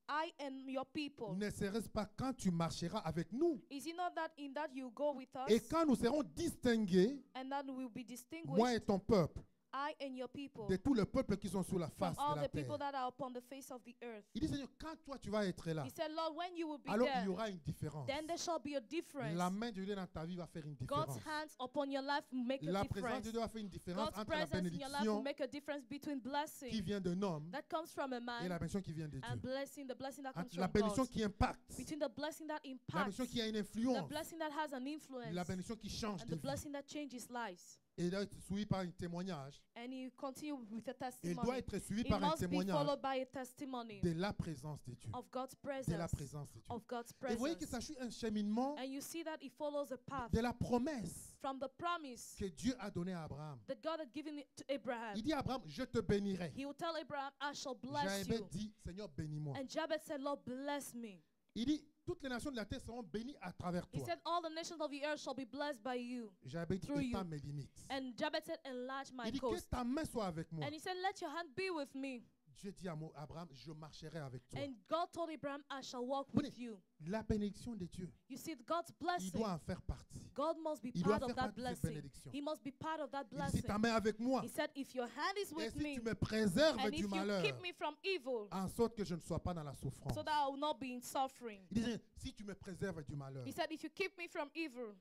I and your people? Ne serait-ce pas quand tu marcheras avec nous Is it not that in that you go with us, et quand nous serons distingués, and that we will be moi distinguished, et ton peuple, I and your people, de tous les peuples qui sont sur la from face all de la the people terre? that are upon the face of the earth? Il dit, Seigneur, quand toi tu vas être là, He said, Lord, when you will be alors il y there, aura une différence. then there shall be a difference. La main de Dieu dans ta vie va faire une God's différence. hands upon your life will make a La présence difference. de Dieu va faire une différence God's entre la presence in your life will bénédiction make a difference between qui blessing vient d'un homme that comes from a et man la bénédiction qui vient de and Dieu. blessing, the blessing that comes Entre la from bénédiction God. qui impacte, Between the blessing that la impacts, bénédiction qui a une the influence, blessing that has an influence, la bénédiction qui change and de the vie. blessing that changes lives. Et il doit être suivi par un témoignage. And you continue with a Il doit testimony. être suivi It par un must be témoignage followed by a testimony de la présence de Dieu. of God's De la presence. présence de Dieu. Of God's Et vous voyez que ça presence. suit un cheminement And you see that it follows a path de la promesse from the promise que Dieu a donnée à Abraham. that God had given it to Abraham. Il dit à Abraham, je te bénirai. He will tell Abraham, I shall bless Jabez you. dit, Seigneur, bénis-moi. And Jabez said, Lord, bless me. Il dit, toutes les nations de la terre seront bénies à travers He toi. said, all the nations of the earth shall be blessed by you. Jabez dit, through you. étends mes limites. And Jabez said, enlarge my Il dit, que coast. ta main soit avec moi. And he said, let your hand be with me. Dieu dit à Abraham, je marcherai avec toi. And God told Abraham, I shall walk Vous with you. La bénédiction de Dieu, You see, God's il blessing, doit en faire partie. God must be Il doit part of faire that partie de cette blessing. bénédiction. He must be part of that Il dit, blessing. ta main avec moi. He said, if your hand is Et with si me, tu me préserves and du if you malheur, keep me from evil, en sorte que je ne sois pas dans la souffrance. so that I will not be in suffering. Il dit, si tu me préserves du malheur, He said, if you keep me from evil,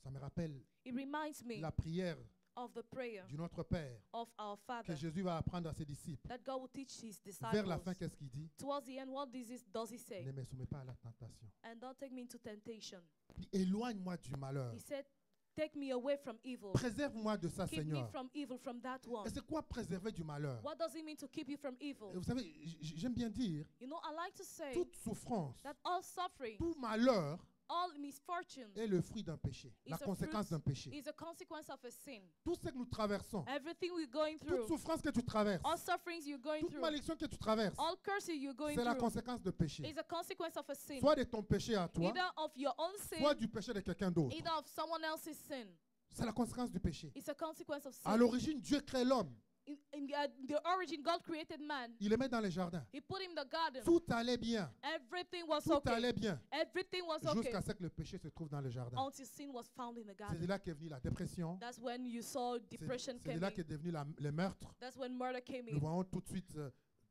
ça me rappelle it reminds me la prière of the prayer du Notre Père of our que Father Jésus va apprendre à ses disciples. that God will teach his Vers la fin, disciples. qu'est-ce qu'il dit? Towards the end, what does he say? Ne me soumets pas à la tentation. And don't take me into temptation. Il dit, éloigne-moi du malheur. He said, take me away from evil. Préserve-moi de ça, Keep me Seigneur. from evil, from that one. Et c'est quoi préserver du malheur? What does it mean to keep you from evil? Et vous savez, j'aime bien dire, You know, I like to say toute souffrance, that all suffering, tout malheur all misfortune est le fruit d'un péché, is la a conséquence d'un fruit, péché. is a consequence of a sin. Tout ce que nous traversons, Everything we're going toute through, souffrance que tu traverses, all sufferings you're going toute through, malédiction que tu traverses, all curses you're going c'est la through, conséquence de péché. is a consequence of a sin. Soit de ton péché à toi, Either of your own sin, soit du péché de quelqu'un d'autre. either of someone else's sin. C'est la conséquence du péché. It's a consequence of À sin. l'origine, Dieu crée l'homme. In the origin, God created man. Il le met dans les jardins. He put him in the garden. Tout allait bien. Everything was Tout okay. allait bien. Everything was okay Jusqu'à ce que le péché se trouve dans le jardin. until sin was found in the C'est garden. de là qu'est venue la dépression. That's when you saw depression C'est de came là in. qu'est devenu les meurtres. That's when murder came Nous in. voyons tout de suite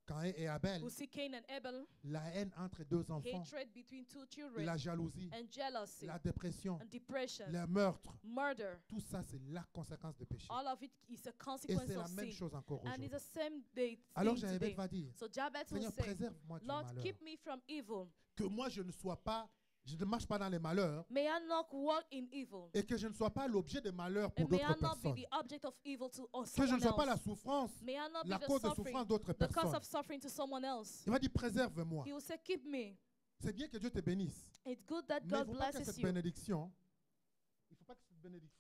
Caïn et Abel. We see Cain and Abel, La haine entre deux enfants. hatred between two children, La jalousie. and jealousy, La dépression. and depression, Les meurtres. murder. Tout ça, c'est la conséquence du péché. All of it is a Et consequence c'est la of même sin. chose encore And it's aujourd'hui. the same day Alors thing Jabez today. va dire, So Jabez will Seigneur, say, préserve-moi du Lord, malheur. keep me from evil. Que moi, je ne marche pas dans les malheurs May I not walk in evil. et que je ne sois pas l'objet de malheur pour And may I d'autres not be personnes. the object of evil to Que je someone ne sois pas la else. souffrance, May I not la be the cause de suffering, souffrance d'autres the cause personnes. of suffering to someone else. Il va dire, préserve-moi. He will say, keep me. C'est bien que Dieu te bénisse. It's good that Mais il ne God faut pas que blesses cette you. bénédiction,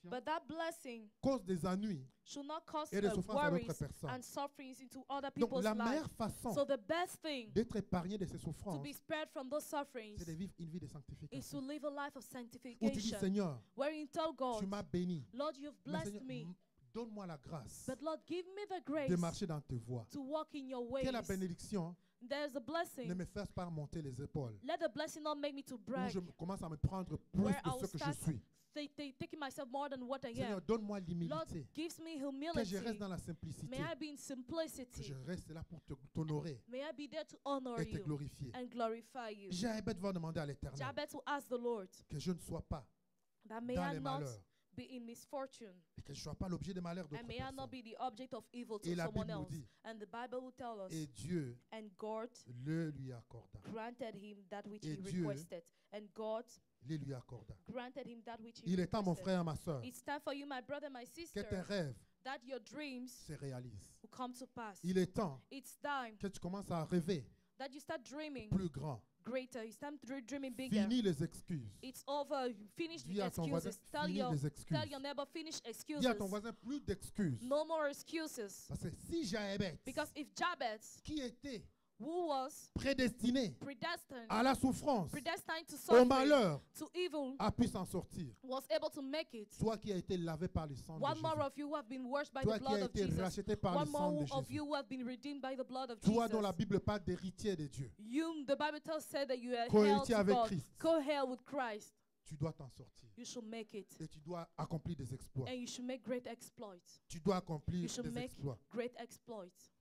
But that blessing cause des ennuis should not cause et des souffrances à worries d'autres personnes. and sufferings into other Donc people's la lives. meilleure façon So the best thing d'être épargné de ces to souffrances, be spared from those sufferings c'est de vivre une vie de is to sanctification. live a life of Où tu dis, sanctification, Seigneur, where you tell tu God, m'as béni. Lord, you've Mais blessed Seigneur, me, donne-moi la grâce but Lord, give me the de grace marcher dans tes voies. to walk in your ways. Que la bénédiction There's a ne blessing. me fasse pas remonter les épaules. Let the blessing not make me to Où brag, je commence à me prendre plus where I de will ce que je start suis. taking myself more than what I Seigneur, am. donne-moi Lord, l'humilité. gives me Que je humility. reste dans la simplicité. May I be in Que simplicity. je reste là pour t'honorer May I be there to honor et te you glorifier. and glorify you. Jabez va demander à l'Éternel Jabez will ask the Lord que je ne sois pas that may dans I les not malheurs be in misfortune et que je ne sois pas l'objet des malheurs d'autres and may I not personnes. be the object of evil to Et la someone Bible nous else. dit, And the Bible will tell us, et Dieu and God le lui accorda. granted him that which Et he Dieu requested. And God Le lui accorda. granted him that which he Il est temps, mon requested. frère, ma soeur, It's time for you, my brother, my que sister, tes rêves that your dreams se réalisent. will come to pass. Il est temps It's time que tu commences à rêver that you start dreaming plus grand. greater. It's time to dreaming bigger. Finis les excuses. It's over. Finish Dis the à ton voisin, excuses. Tell finis your, les tell excuses. your neighbor, finish excuses. Dis à ton voisin, plus d'excuses. No more excuses. Parce que si Jabez, Because if Jabez, qui était who was prédestiné predestined, à la souffrance, predestined to au suffering, malheur, to evil, a pu s'en sortir. was able to make it. Toi qui as été lavé par le sang de One more Jésus. of you who have been washed by Toi the qui as blood of été Jesus. racheté par le One sang de more of Jésus. you who have been redeemed by the blood of Toi dont la Jesus. Bible parle d'héritier de Dieu. You, the Bible said that you are held Co-héritier to avec God, Christ. co-heir with Christ. Tu dois t'en sortir. You should make it. Et tu dois accomplir des exploits. And you should make great exploits. Tu dois accomplir You should des make exploits. great exploits.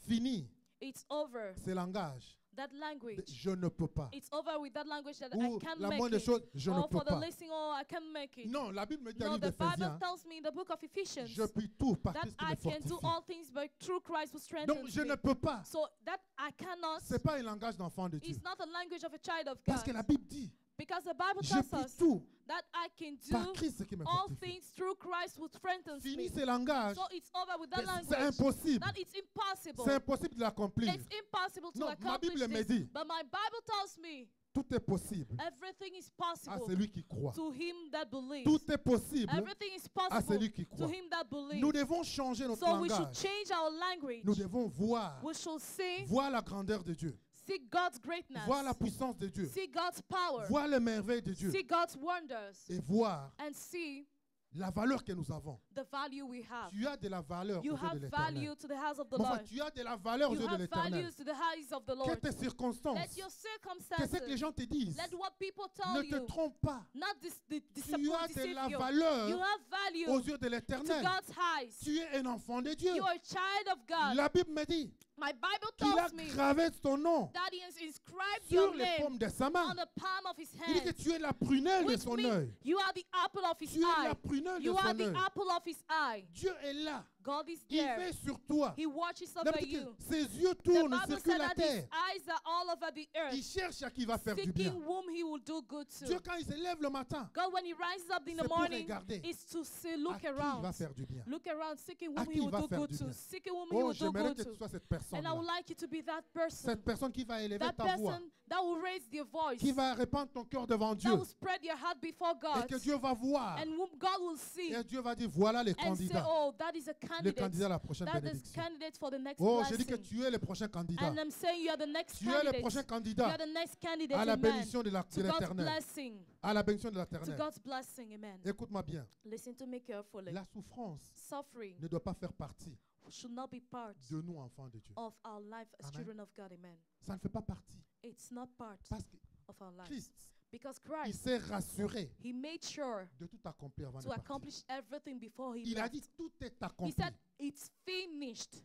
Fini It's over. ces langages. That language. Je ne peux pas. It's over with that language that I Ou can't la make moindre it. chose, je ne Or peux for the pas. listening, oh, I can't make it. Non, la Bible me dit dans No, le livre the Bible d'Éphésiens, tells me in the book of Ephesians je puis tout par that Christ qui I me can do fortifie. all things by through Christ who Donc strengthens je ne me. peux pas. So that I cannot. C'est pas un langage d'enfant de Dieu. It's not the language of a child of Parce que God. la Bible dit, Because the Bible je tells puis us tout that I can par do Christ qui me all fortifie. things through Christ who strengthens Fini me. ces langages. So it's over with that C'est language. impossible. That it's impossible. C'est impossible de l'accomplir. It's impossible to Non, ma accomplish Bible me this. dit, But my Bible tells me tout est possible everything is à possible celui qui croit. to him that believes. Tout est possible Everything is à possible celui qui to croit. him that believes. Nous devons changer notre So we should langage. change our language. Nous devons voir, We should see la grandeur de Dieu, see God's greatness, voir la puissance de Dieu, see God's power, voir les merveilles de Dieu see God's wonders, et voir and see la valeur que nous avons. the value we have. Tu as de la valeur You aux yeux have de l'Éternel. value to the house of the Mon frère, Lord. tu as de la valeur aux You yeux de have l'Éternel. values to the eyes of the Que Lord. tes circonstances, Let your que ce que les circumstances, gens te disent, let what people ne tell te you, trompe pas. not Tu as disappoint, de deceive la you. You valeur have aux value yeux de to l'Éternel. God's eyes. Tu es un enfant de Dieu. You are a child of God. La Bible me dit My Bible qu'il a tells me gravé ton nom that he has inscribed sur your les name paumes de sa on main. the palm of his Il dit que hand. tu es la prunelle de Which son means œil. you are the apple of his Tu es la eye. prunelle de You are son the œil. apple of his eye. Dieu est là God is Il there. veille sur toi. He watches La over Bible dit you. que ses yeux The tournent, Bible circulent said la that his terre. eyes are all over the Il earth, cherche à qui va faire du bien. seeking whom he will do good Dieu, to. quand il se lève le matin, God, when he rises up in c'est the pour morning, regarder is to see, à look qui il around. va faire du bien. Look around, seeking À whom qui he il will va do faire good du to. bien. Seeking whom he Oh, will do j'aimerais good que tu to. sois cette And I personne-là. would like you to be that person. Cette personne qui va élever That ta voix, person that will raise their voice. qui va répandre ton cœur devant That Dieu. will spread your heart before Et God. que Dieu va voir. And whom God will see. Et Dieu va dire, voilà les And say, candidats. oh, that is a Les candidate. candidats à la prochaine That is bénédiction. candidate for the next Oh, je dis que blessing. tu es le prochain candidat. And I'm saying you are the next Tu es le candidate. prochain You candidat are the next candidate, à la amen. bénédiction de To God's l'Éternel. blessing. À la bénédiction de To l'Éternel. God's blessing, amen. Écoute-moi bien. Listen to me carefully. La souffrance Suffering ne doit pas faire partie should not be part de nous, enfants de Dieu. of our life as Amen. children of God, amen. Ça ne fait pas partie. It's not part Parce que of our life. Christ, Because il Christ, s'est rassuré he made sure de tout accomplir avant de to partir. accomplish everything before he Il a left. dit, tout est He accompli. said, it's finished.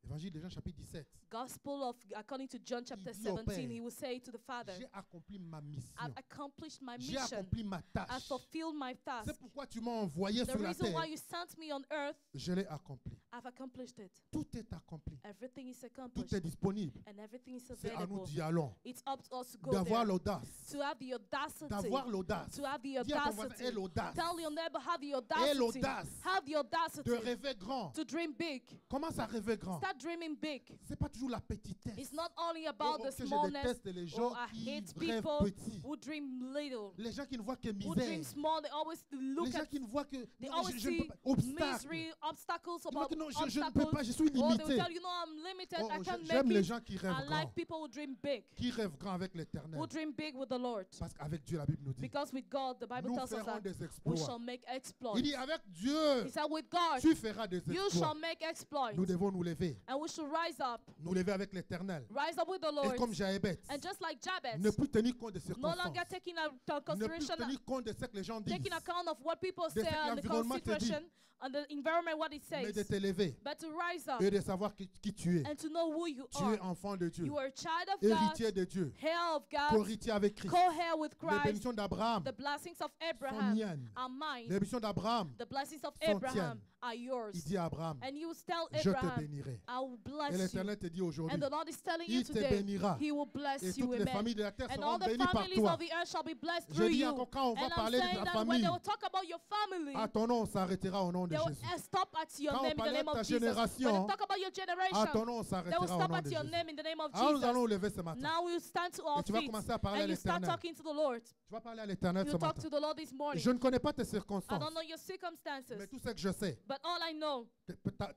Évangile de Jean chapitre 17. Gospel of, according to John chapter dit au 17, Père, he will say to the Father, J'ai accompli ma mission. I've accomplished my J'ai mission. accompli ma I've tâche. fulfilled my task. C'est pourquoi tu m'as envoyé The sur la reason terre. why you sent me on earth, Je l'ai accompli. I've accomplished it. Tout est accompli. Everything is Tout accomplished. est disponible. And everything is C'est à nous available. d'y aller. It's up to us to go D'avoir there. l'audace. To have the audacity. D'avoir l'audace. To have the Dis à ton voisin, audacity. aie l'audace. Tell your neighbor, have the Aie audacity. l'audace Have the audacity de rêver grand. to dream big. Commence à rêver grand. Start dreaming big. C'est pas toujours la petitesse. It's not only about the Que je smallness. déteste les gens Oh, I qui hate rêvent people petit. who dream little. Les gens qui ne voient que Who dream misère. small. They always look Les gens at. qui ne voient que They non, always je ne peux see pas. Obstacle. misery, obstacles Ils voient about que non, je ne obstacles. peux pas, je suis Oh, they will limité. tell you, no, I'm limited. Oh, I can't J'aime make les it. gens qui I rêvent grand. like people who dream big. Qui rêvent grand avec l'éternel. Who dream big with the Lord. Parce qu'avec Dieu, la Bible nous dit, Because with God, the Bible nous tells us ferons that des we exploits. shall make exploits. Il dit, avec Dieu, He said, with God, tu feras des you exploits. shall make exploits. Nous devons nous lever. And we should rise up. Nous lever avec l'éternel. Rise up with the Et Lord. comme Jaébet, And just like Jabez, ne plus tenir compte des no circonstances. longer taking into Ne plus consideration, tenir compte de ce que les gens disent. taking account of what people De say ce que and the l'environnement te dit. consideration and the environment, what it Mais de says. te lever But to rise up et de savoir qui tu es. and to know who you Tu es are. enfant de Dieu. You are a child of God, Héritier de Dieu. heir of God, Co-héritier avec Christ. co-heir with Les Christ. bénédictions d'Abraham The blessings of sont Abraham miennes. are Les mine. bénédictions d'Abraham, The blessings of sont Abraham tiennes. are yours. il dit à Abraham, And you tell je te Abraham, bénirai. I will Et bless you. l'Éternel te dit aujourd'hui, And the Lord is telling you il te today, bénira. He will bless Et you, toutes les amen. familles de la terre And seront all the bénies par families toi. of the earth shall be blessed Je through dis you. encore, quand on va And I'm parler de saying ta that when famille, they will talk about your family, à ton nom, on s'arrêtera au nom de they will Jésus. stop at your Quand on name in the parlait name de ta of Jesus. When génération, they talk about your à ton generation, nom, on they will s'arrêtera au stop nom at de your Jésus. name in the name of Alors nous allons Jesus. lever ce matin. Now we stand to our Et tu vas feet commencer à parler à and you start l'Éternel. talking to the Lord. Tu vas parler à l'Éternel ce You talk matin. to the Lord this morning. Je ne connais pas tes I circonstances, don't know your circumstances, mais tout ce que je sais, but all I know,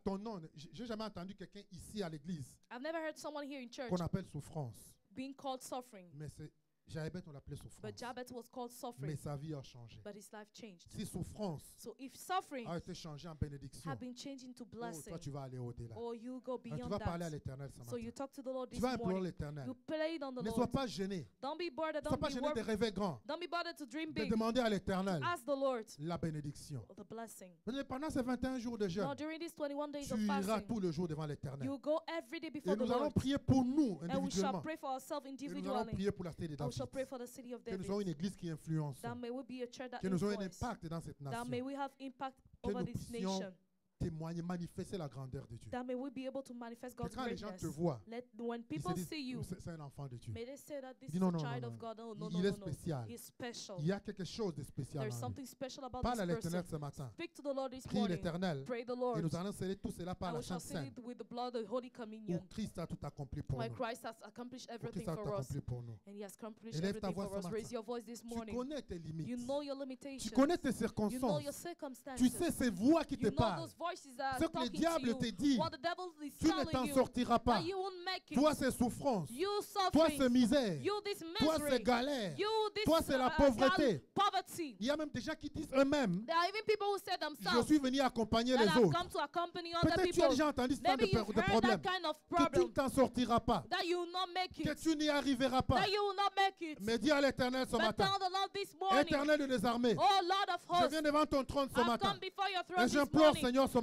ton nom, j'ai jamais entendu quelqu'un ici à l'église I've never heard someone here in church qu'on appelle souffrance. being called suffering. Mais c'est Jaébet, on l'appelait souffrance. But Jabez was called Mais suffering, sa vie a changé. but his life changed. Si souffrance So if suffering a été changée en bénédiction, have been changed into oh, blessing, toi tu vas aller au-delà. or you go Tu beyond vas parler à that. l'Éternel ce So matin. you talk to the Lord Tu this vas implorer morning. l'Éternel. You pray it on the Ne sois Lord. pas gêné. Don't be bothered. Ne sois Don't pas be gêné de worried. rêver grand. Don't be bothered to dream De big. demander à l'Éternel Ask the Lord la bénédiction. for the blessing. Pendant ces 21 jours de jeûne, Now during these 21 days of tu iras fasting, tout le jour devant l'Éternel. you go every day Et before the nous allons Lord, prier pour nous and we shall individuellement. pray for ourselves Et nous allons individually. prier pour la cité de And we David. shall pray for the city of Que David. nous ayons une église qui influence. That may we be a church that Que nous ayons un influence. impact dans cette That may nation. we have impact Que over nous this puissions nation. témoigner, manifester la grandeur de Dieu. That may we be able to manifest Que God's quand les gens greatness. te voient, When ils se people disent, see you, c'est un enfant de Dieu. may they say that this Dis is non, a non, child non, of non. God. Oh, no, Il no, est no, no. spécial. He's special. Il y a quelque chose de spécial There's en lui. something special about Parle à this l'Éternel person. ce matin. Speak to the Lord this Prie morning. l'Éternel. Pray the Et Lord. nous allons sceller tout cela par And la we shall Sainte seal Seine. it with the blood of Holy Où Communion. Christ a tout accompli pour Where nous. Christ has accomplished Où everything Christ a tout for us. accompli pour nous. And He has accomplished Élève ta everything voix for ce us. Raise matin. your voice this Tu morning. connais tes limites. You know your Tu limitations. connais tes You know circonstances. your circumstances. Tu sais ces voix qui te You know parlent. those voices that Ce are que le talking to diable you. te dit, What the devil is tu ne t'en telling you. sortiras pas. That you won't make it. Toi, c'est souffrance. You Toi, c'est suffering. misère. You this Toi, c'est misery. galère. You this Toi, c'est la pauvreté. poverty. Il y a même des gens qui disent eux-mêmes, There are even people who say je themselves suis venu accompagner that les have autres. come to accompany other Peut-être tu as people. déjà entendu ce genre Maybe you've de heard problème. that kind of Que tu ne problem. t'en sortiras pas. That you will not make Que it. tu n'y arriveras pas. That you will not make it. Mais dis à l'Éternel ce But matin, tell the Lord this morning, Éternel des armées, oh Lord of je hosts, viens devant ton trône ce I've matin. come before your Et throne this j'implore, morning. Seigneur, ce And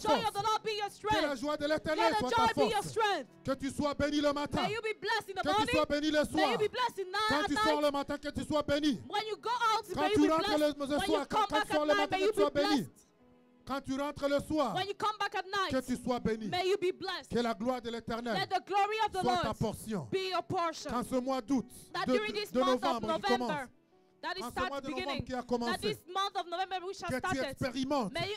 joy force. of the Lord be your Que la strength. joie de Let l'Éternel the soit ta joy be your force. strength. Que tu sois béni le matin. May you be blessed in the Que tu morning. sois béni le May soir. you be blessed in Quand at tu sors night. le matin, que tu sois béni. When you go out, Quand may tu you be rentres blessed. le When you soir, come quand back tu sors at le night, matin, may que you tu sois be béni. blessed. Quand tu rentres le soir, When you come back at que night, tu sois béni. may you be blessed. Que la gloire de l'Éternel Let the glory of the soit ta Lord portion. be your portion. Quand ce mois d'août, That de during this de month of novembre qui commence, November, That it En ce starts mois de novembre beginning. qui a That commencé, this month of November we shall que tu start it. expérimentes May you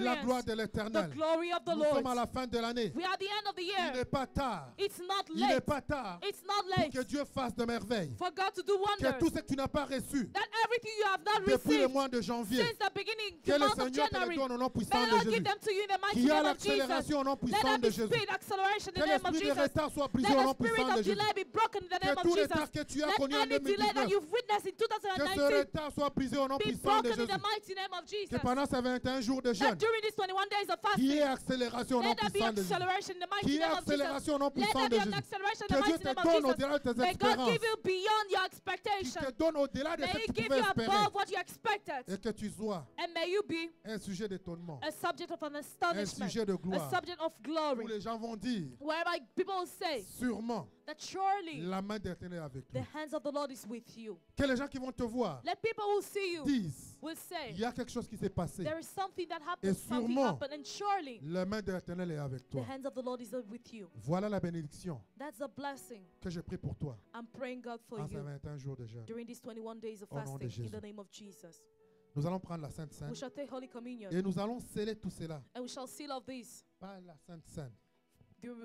la gloire experience de the l'Éternel. glory of the Nous sommes Lord. à la fin de l'année. We are at the end of the Il year. n'est pas tard. It's not Il n'est late. pas tard It's not pour late que Dieu fasse de merveilles. for God to do Que wonders. tout ce que tu n'as pas reçu That everything you have not depuis le received mois de janvier, since the beginning, que the le month of Seigneur te le January, donne au nom may puissant the de Lord Jésus. give them to you in the mighty Qu'il y a name of Jesus. l'accélération au nom Let puissant there de be Jésus. speed, acceleration in Que the name of l'esprit de Jesus. retard soit brisé Let au the nom spirit puissant of de Jésus. delay be broken in the Que name of tout Jesus. retard que tu as Let connu en any delay that 2019, you've witnessed in que ce 2019 retard soit brisé au nom be puissant de broken in Jésus. the mighty name of Jesus. Que pendant ces 21 jours de That jeûne, during these 21 days of qu'il y fasting, ait accélération au nom let there be puissant de Jésus. acceleration in the mighty Qu'il y ait name of Jesus. accélération au nom Let puissant there de be an Jésus. acceleration in Que the Dieu mighty te name of donne Jesus. au-delà de tes May God espérances. give you beyond your Qu'il expectation. te donne au-delà de May ce que He tu give pouvais you espérer. above what you expected. Et que tu sois And may you be un sujet d'étonnement, a subject of an un astonishment, sujet de a gloire, subject of où glory, les gens vont dire, whereby people will say sûrement, that surely la main d'Éternel est avec the nous. hands of the Lord is with you. Que les gens qui vont te voir Let people who see you disent, will say il y a quelque chose qui s'est passé. there is something that happened, something sûrement, happened, and surely La main de l'Éternel est avec the toi. hands of the Lord is with you. Voilà la bénédiction That's a blessing. que je prie pour toi I'm praying God for en ces you 21 jours de jeûne. during these 21 days of Au nom de fasting in Jésus. the name of Jesus. Nous allons prendre la Sainte We Seine shall take Holy Communion et nous allons sceller tout cela and we shall seal of these par la Sainte Seine. through